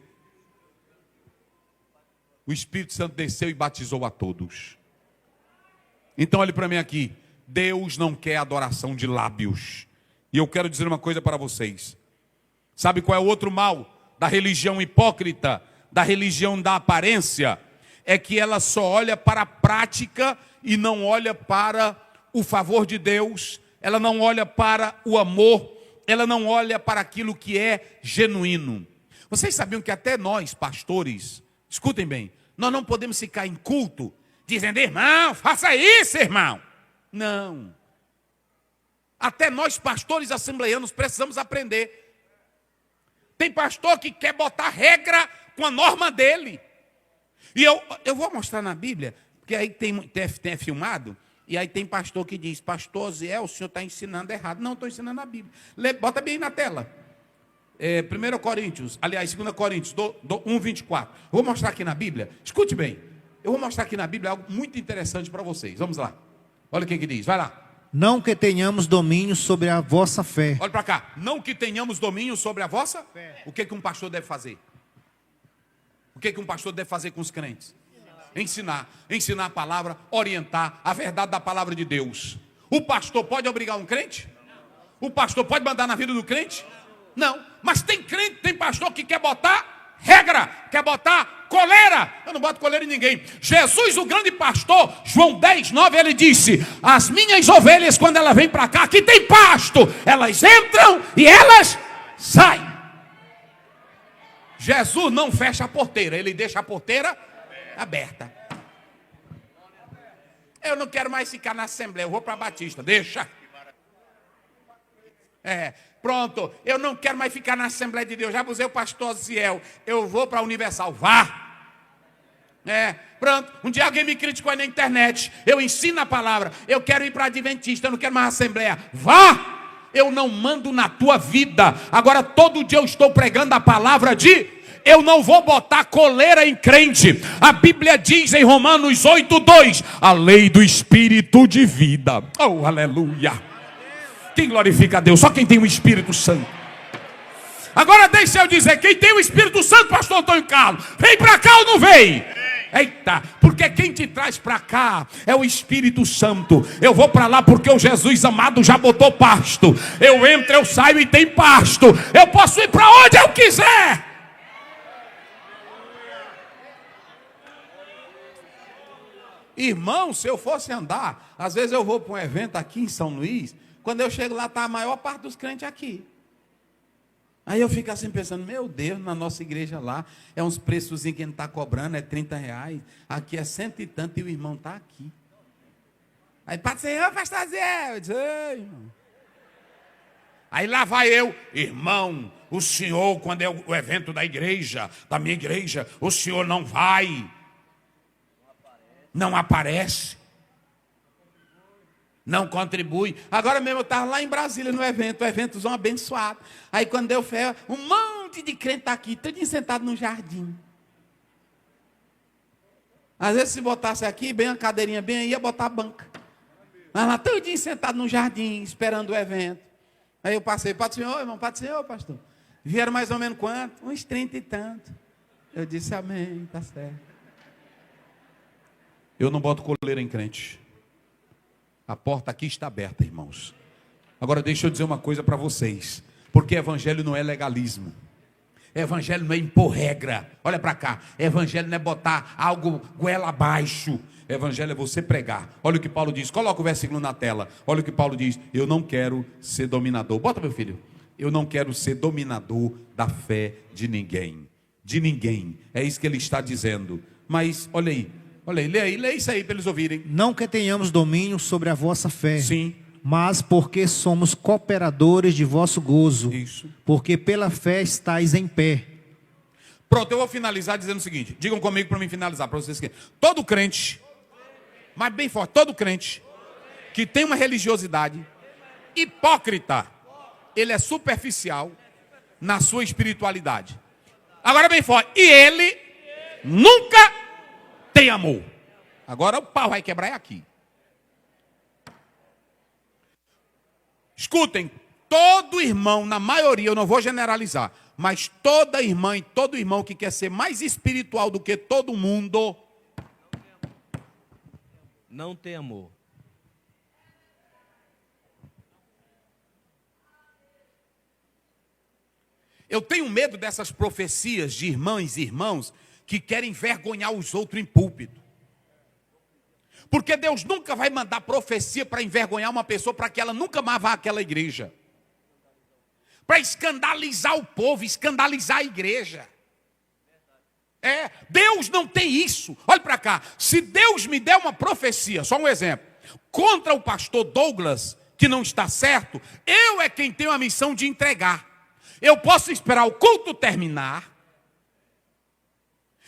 O Espírito Santo desceu e batizou a todos. Então olhe para mim aqui, Deus não quer adoração de lábios. E eu quero dizer uma coisa para vocês. Sabe qual é o outro mal da religião hipócrita, da religião da aparência? É que ela só olha para a prática e não olha para o favor de Deus, ela não olha para o amor, ela não olha para aquilo que é genuíno. Vocês sabiam que até nós, pastores, escutem bem, nós não podemos ficar em culto dizendo, irmão, faça isso, irmão. Não. Até nós, pastores assembleianos, precisamos aprender. Tem pastor que quer botar regra com a norma dele. E eu vou mostrar na Bíblia, porque aí tem filmado, e aí tem pastor que diz, pastor Zé, o senhor está ensinando errado. Não, estou ensinando a Bíblia. Bota bem aí na tela. 1 Coríntios, aliás, 2 Coríntios 1:24. Eu vou mostrar aqui na Bíblia. Escute bem. Eu vou mostrar aqui na Bíblia algo muito interessante para vocês. Vamos lá. Olha o que diz. Vai lá. Não que tenhamos domínio sobre a vossa fé. Olha para cá. Não que tenhamos domínio sobre a vossa fé. O que um pastor deve fazer? O que um pastor deve fazer com os crentes? Ensinar a palavra, orientar a verdade da palavra de Deus. O pastor pode obrigar um crente? O pastor pode mandar na vida do crente? Não, mas tem crente, tem pastor que quer botar regra, quer botar coleira. Eu não boto coleira em ninguém. Jesus, o grande pastor, João 10:9, ele disse, as minhas ovelhas, quando elas vêm para cá, aqui tem pasto, elas entram e elas saem. Jesus não fecha a porteira, ele deixa a porteira aberta. Eu não quero mais ficar na Assembleia, eu vou para a Batista, deixa. Pronto, eu não quero mais ficar na Assembleia de Deus, já abusei o pastor Ziel, eu vou para a Universal, vá. Pronto, um dia alguém me criticou aí na internet, eu ensino a palavra, eu quero ir para a Adventista, eu não quero mais Assembleia, vá. Eu não mando na tua vida, agora todo dia eu estou pregando a palavra eu não vou botar coleira em crente. A Bíblia diz em Romanos 8:2, a lei do Espírito de vida. Oh, aleluia. Quem glorifica a Deus? Só quem tem o Espírito Santo. Agora deixa eu dizer, quem tem o Espírito Santo, pastor Antônio Carlos, vem para cá ou não vem? Eita, porque quem te traz para cá é o Espírito Santo. Eu vou para lá porque o Jesus amado já botou pasto. Eu entro, eu saio e tem pasto. Eu posso ir para onde eu quiser. Irmão, se eu fosse andar, às vezes eu vou para um evento aqui em São Luís, quando eu chego lá está a maior parte dos crentes aqui. Aí eu fico assim pensando, meu Deus, na nossa igreja lá, é uns preços que não está cobrando, é R$30, aqui é 100 e tanto e o irmão está aqui. Aí pode ser, pastor Zé, eu disse, ei, irmão. Aí lá vai eu, irmão, o senhor, quando é o evento da igreja, da minha igreja, o senhor não vai. Não aparece, não contribui. Agora mesmo eu estava lá em Brasília no evento, o eventzão abençoado. Aí quando deu fé, um monte de crente está aqui, todo sentado no jardim. Às vezes se botasse aqui, bem a cadeirinha bem aí, ia botar a banca. Mas lá todo sentado no jardim, esperando o evento. Aí eu passei, Pai do Senhor, irmão, Pai do Senhor, pastor. Vieram mais ou menos quanto? Uns 30 e tanto. Eu disse amém, está certo. Eu não boto coleira em crente. A porta aqui está aberta, irmãos. Agora deixa eu dizer uma coisa para vocês. Porque evangelho não é legalismo. Evangelho não é impor regra. Olha para cá. Evangelho não é botar algo goela abaixo. Evangelho é você pregar. Olha o que Paulo diz. Coloca o versículo na tela. Olha o que Paulo diz. Eu não quero ser dominador. Bota, meu filho. Eu não quero ser dominador da fé de ninguém. De ninguém. É isso que ele está dizendo. Mas, olha aí. Olha aí, lê isso aí para eles ouvirem. Não que tenhamos domínio sobre a vossa fé. Sim. Mas porque somos cooperadores de vosso gozo. Isso. Porque pela fé estáis em pé. Pronto, eu vou finalizar dizendo o seguinte. Digam comigo para mim finalizar, para vocês que todo crente, mas bem forte, todo crente que tem uma religiosidade hipócrita, ele é superficial na sua espiritualidade. Agora bem forte, e ele nunca tem amor. Agora o pau vai quebrar aqui. Escutem, todo irmão, na maioria, eu não vou generalizar, mas toda irmã e todo irmão que quer ser mais espiritual do que todo mundo, não tem amor. Eu tenho medo dessas profecias de irmãs e irmãos que querem envergonhar os outros em púlpito. Porque Deus nunca vai mandar profecia para envergonhar uma pessoa, para que ela nunca mais vá àquela igreja. Para escandalizar o povo, escandalizar a igreja. Deus não tem isso. Olha para cá, se Deus me der uma profecia, só um exemplo, contra o pastor Douglas, que não está certo, eu é quem tenho a missão de entregar. Eu posso esperar o culto terminar.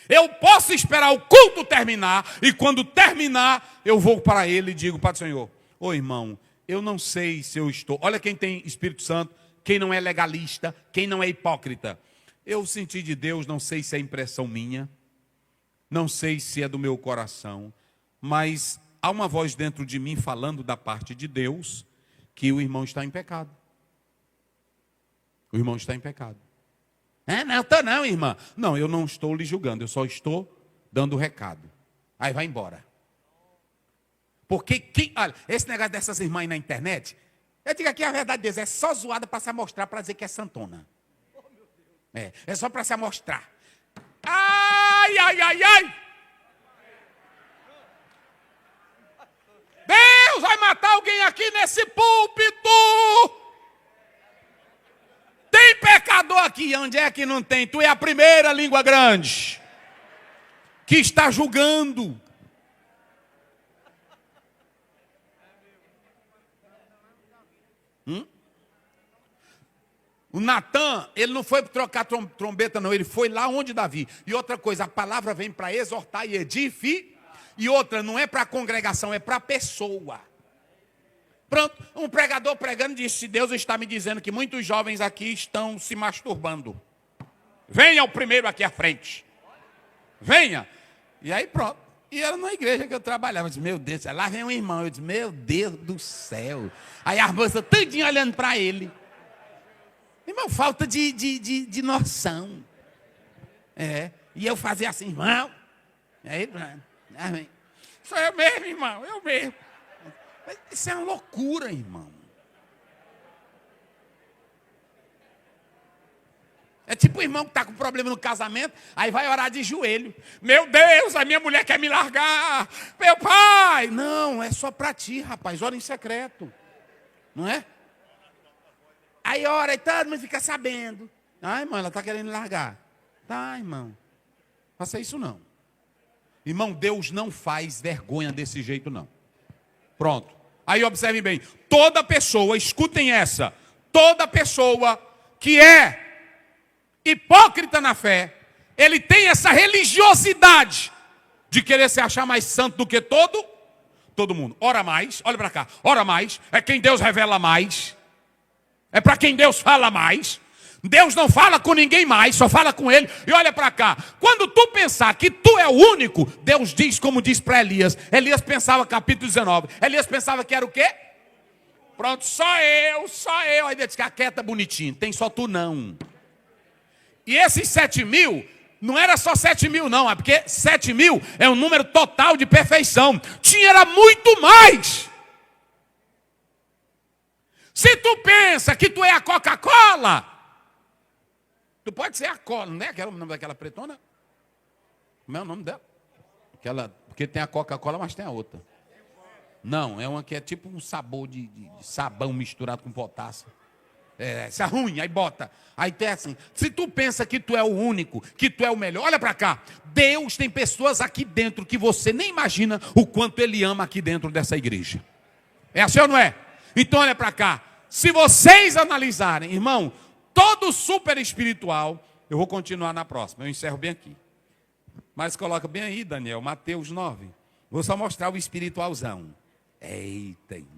Eu posso esperar o culto terminar, e quando terminar, eu vou para ele e digo para o Senhor: ô irmão, eu não sei se eu estou... Olha quem tem Espírito Santo, quem não é legalista, quem não é hipócrita. Eu senti de Deus, não sei se é impressão minha, não sei se é do meu coração, mas há uma voz dentro de mim falando da parte de Deus, que o irmão está em pecado. O irmão está em pecado. Não estou não, irmã. Não, eu não estou lhe julgando, eu só estou dando o recado. Aí vai embora. Porque, olha, esse negócio dessas irmãs na internet, eu digo aqui a verdade deles, é só zoada para se amostrar, para dizer que é santona. É só para se amostrar. Ai, ai, ai, ai. Deus vai matar alguém aqui nesse púlpito. Tem pecador aqui, onde é que não tem? Tu é a primeira língua grande que está julgando. O Natan, ele não foi trocar trombeta não, ele foi lá onde Davi. E outra coisa, a palavra vem para exortar e edificar. E outra, não é para a congregação, é para a pessoa. Pronto, um pregador pregando disse: Deus está me dizendo que muitos jovens aqui estão se masturbando. Venha o primeiro aqui à frente. Venha. E aí pronto. E era na igreja que eu trabalhava. Eu disse: meu Deus, lá vem um irmão. Eu disse: meu Deus do céu. Aí a moça todinha olhando para ele. Irmão, falta de noção. E eu fazia assim: irmão. Aí, sou eu mesmo, irmão, eu mesmo. Isso é uma loucura, irmão. É tipo o irmão que está com problema no casamento, aí vai orar de joelho. Meu Deus, a minha mulher quer me largar. Meu pai. Não, é só para ti, rapaz. Ora em secreto. Não é? Aí ora e todo mundo fica sabendo. Ah, irmão, ela está querendo me largar. Tá, irmão. Faça isso não. Irmão, Deus não faz vergonha desse jeito não. Pronto. Aí observem bem, toda pessoa, escutem essa, toda pessoa que é hipócrita na fé, ele tem essa religiosidade de querer se achar mais santo do que todo mundo. Ora mais, olha para cá, ora mais, é quem Deus revela mais, é para quem Deus fala mais. Deus não fala com ninguém mais, só fala com ele. E olha para cá, quando tu pensar que tu é o único, Deus diz como diz para Elias. Elias pensava, capítulo 19, Elias pensava que era o quê? Pronto, só eu. Aí Deus disse: fica quieta, bonitinho, tem só tu não. E esses 7.000, não era só 7.000 não, é porque 7.000 é um número total de perfeição. Era muito mais. Se tu pensa que tu é a Coca-Cola, tu pode ser a cola, não é aquele o nome daquela pretona? Como é o nome dela? Porque tem a Coca-Cola, mas tem a outra. Não, é uma que é tipo um sabor de sabão misturado com potássio. Essa é ruim, aí bota. Aí tem assim, se tu pensa que tu é o único, que tu é o melhor, olha para cá. Deus tem pessoas aqui dentro que você nem imagina o quanto Ele ama aqui dentro dessa igreja. É assim ou não é? Então olha para cá. Se vocês analisarem, irmão, todo super espiritual, eu vou continuar na próxima, eu encerro bem aqui. Mas coloca bem aí, Daniel, Mateus 9. Vou só mostrar o espiritualzão. Eita, irmão.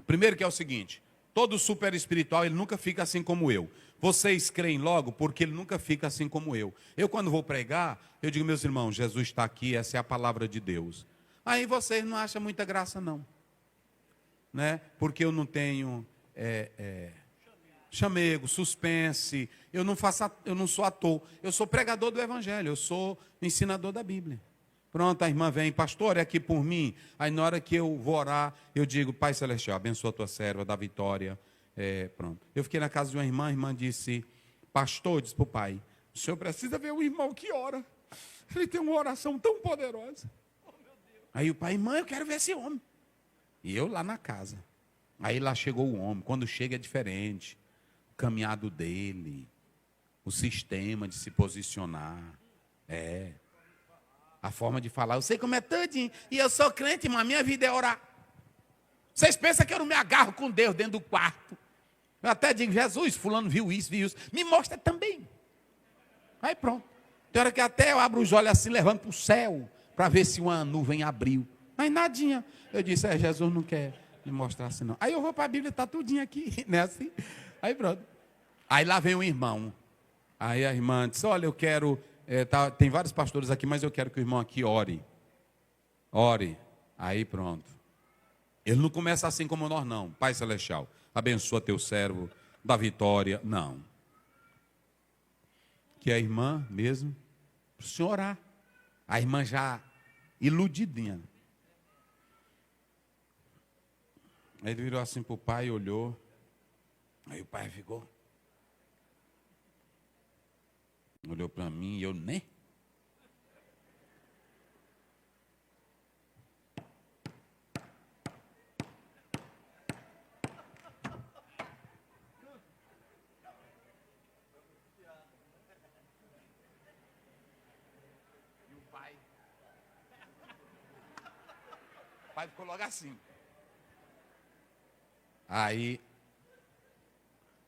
Primeiro que é o seguinte, todo super espiritual, ele nunca fica assim como eu. Vocês creem logo porque ele nunca fica assim como eu. Eu quando vou pregar, eu digo, meus irmãos, Jesus está aqui, essa é a palavra de Deus. Aí vocês não acham muita graça não. Né? Porque eu não tenho chamego, suspense, eu não sou ator, eu sou pregador do evangelho, eu sou ensinador da Bíblia. Pronto, a irmã vem, pastor, é aqui por mim. Aí na hora que eu vou orar, eu digo, Pai Celestial, abençoa a tua serva, dá vitória. Pronto. Eu fiquei na casa de uma irmã, a irmã disse, pastor, disse para o pai, o senhor precisa ver o irmão que ora. Ele tem uma oração tão poderosa. Aí o pai, irmã, eu quero ver esse homem. E eu lá na casa. Aí lá chegou o homem. Quando chega é diferente. O caminhado dele. O sistema de se posicionar. A forma de falar. Eu sei como é tudinho. E eu sou crente, mas a minha vida é orar. Vocês pensam que eu não me agarro com Deus dentro do quarto. Eu até digo, Jesus, fulano viu isso. Me mostra também. Aí pronto. Tem hora que até eu abro os olhos assim, levando para o céu. Para ver se uma nuvem abriu. Mas nadinha. Eu disse, Jesus não quer me mostrar assim não. Aí eu vou para a Bíblia, está tudinho aqui, né assim? Aí pronto. Aí lá vem um irmão. Aí a irmã disse, olha, eu quero, tem vários pastores aqui, mas eu quero que o irmão aqui ore. Ore. Aí pronto. Ele não começa assim como nós não. Pai Celestial, abençoa teu servo, dá vitória. Não. Que a irmã mesmo, para o senhor orar. A irmã já iludidinha. Aí ele virou assim para o pai, olhou. Aí o pai ficou. Olhou para mim e eu nem. E o pai ficou logo assim. Aí,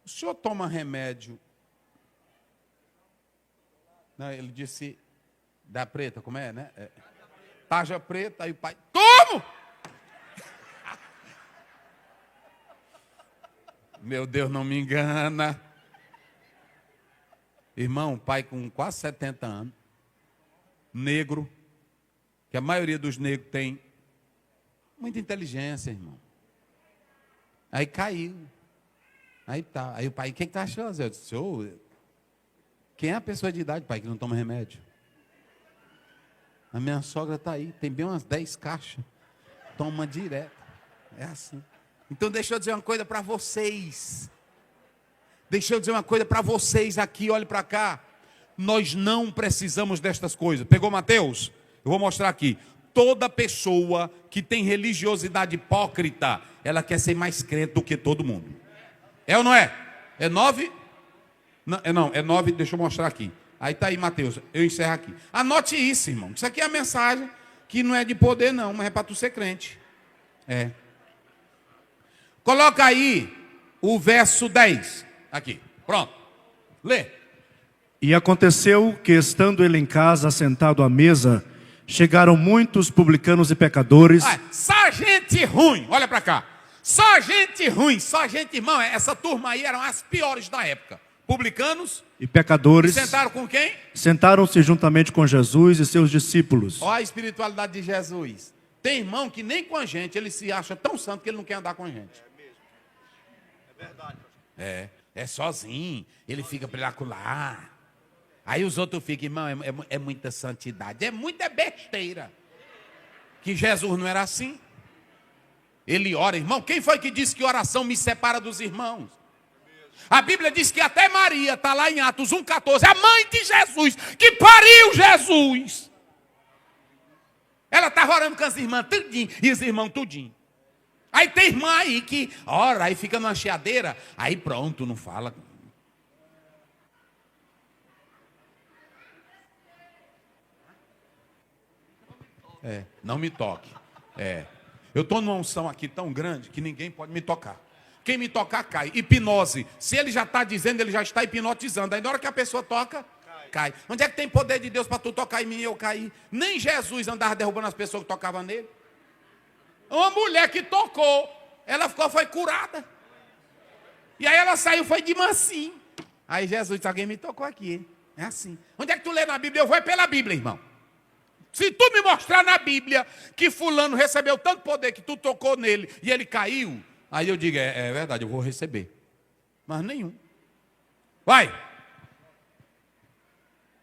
o senhor toma remédio? Não, ele disse, da preta, como é, né? Tarja preta, aí o pai, como? Meu Deus, não me engana. Irmão, pai com quase 70 anos, negro, que a maioria dos negros tem muita inteligência, irmão. Aí caiu. Aí tá. Aí o pai, o que está achando? Eu disse, quem é a pessoa de idade, pai, que não toma remédio? A minha sogra está aí, tem bem umas 10 caixas. Toma direto. É assim. Então deixa eu dizer uma coisa para vocês. Deixa eu dizer uma coisa para vocês aqui, olhe para cá. Nós não precisamos destas coisas. Pegou Mateus? Eu vou mostrar aqui. Toda pessoa que tem religiosidade hipócrita, ela quer ser mais crente do que todo mundo. É ou não é? É 9? Não, é 9, deixa eu mostrar aqui. Aí está aí, Mateus, eu encerro aqui. Anote isso, irmão. Isso aqui é a mensagem que não é de poder, não, mas é para tu ser crente. Coloca aí o verso 10. Aqui, pronto. Lê. E aconteceu que, estando ele em casa, assentado à mesa, chegaram muitos publicanos e pecadores. Só gente ruim, olha para cá. Só gente ruim, só gente, irmão, essa turma aí eram as piores da época. Publicanos e pecadores. E sentaram com quem? Sentaram-se juntamente com Jesus e seus discípulos. Olha a espiritualidade de Jesus. Tem irmão que nem com a gente, ele se acha tão santo que ele não quer andar com a gente. É mesmo. É verdade. É sozinho, ele fica lá. Aí os outros ficam, irmão, é muita santidade, é muita besteira. Que Jesus não era assim. Ele ora, irmão. Quem foi que disse que oração me separa dos irmãos? A Bíblia diz que até Maria, está lá em Atos 1,14, a mãe de Jesus, que pariu Jesus. Ela estava orando com as irmãs tudinho, e os irmãos tudinho. Aí tem irmã aí que ora, aí fica numa chiadeira, aí pronto, não fala. Não me toque. Eu estou numa unção aqui tão grande que ninguém pode me tocar. Quem me tocar, cai. Hipnose. Se ele já está dizendo, ele já está hipnotizando. Aí na hora que a pessoa toca, cai. Onde é que tem poder de Deus para tu tocar em mim e eu cair? Nem Jesus andava derrubando as pessoas que tocavam nele. Uma mulher que tocou, ela foi curada. E aí ela saiu, foi de mansinho. Aí Jesus disse, alguém me tocou aqui. É assim. Onde é que tu lê na Bíblia? Eu vou pela Bíblia, irmão. Se tu me mostrar na Bíblia que fulano recebeu tanto poder que tu tocou nele e ele caiu, aí eu digo, é verdade, eu vou receber. Mas nenhum. Vai.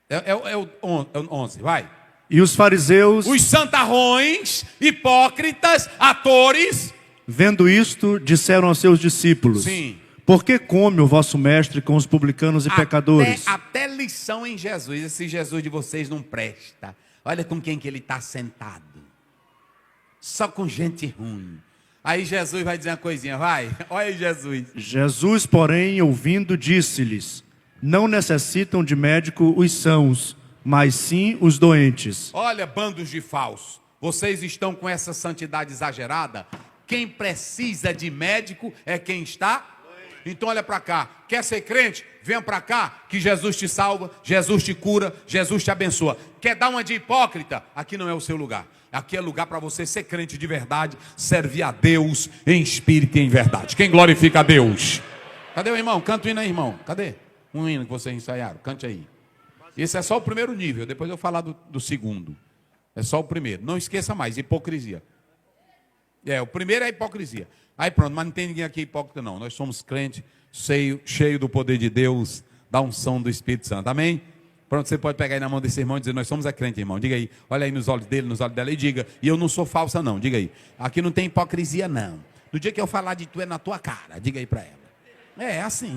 É o 11, vai. E os fariseus, os santarrões, hipócritas, atores, vendo isto, disseram aos seus discípulos, sim, por que come o vosso mestre com os publicanos e pecadores? Até lição em Jesus. Esse Jesus de vocês não presta. Olha com quem que ele está sentado. Só com gente ruim. Aí Jesus vai dizer uma coisinha, vai. Olha aí Jesus. Jesus, porém, ouvindo, disse-lhes, não necessitam de médico os sãos, mas sim os doentes. Olha, bandos de falsos. Vocês estão com essa santidade exagerada? Quem precisa de médico é quem está. Então olha para cá. Quer ser crente? Venha para cá, que Jesus te salva, Jesus te cura, Jesus te abençoa. Quer dar uma de hipócrita? Aqui não é o seu lugar. Aqui é lugar para você ser crente de verdade, servir a Deus em espírito e em verdade. Quem glorifica a Deus? Cadê o irmão? Canta o hino aí, irmão. Cadê? Um hino que vocês ensaiaram. Cante aí. Esse é só o primeiro nível. Depois eu vou falar do segundo. É só o primeiro. Não esqueça mais, hipocrisia. O primeiro é a hipocrisia. Aí pronto, mas não tem ninguém aqui hipócrita não. Nós somos crentes, cheio do poder de Deus, da unção do Espírito Santo. Amém? Pronto, você pode pegar aí na mão desse irmão e dizer, nós somos crentes, irmão. Diga aí, olha aí nos olhos dele, nos olhos dela e diga, e eu não sou falsa não, diga aí. Aqui não tem hipocrisia não. No dia que eu falar de tu é na tua cara, diga aí para ela. É assim.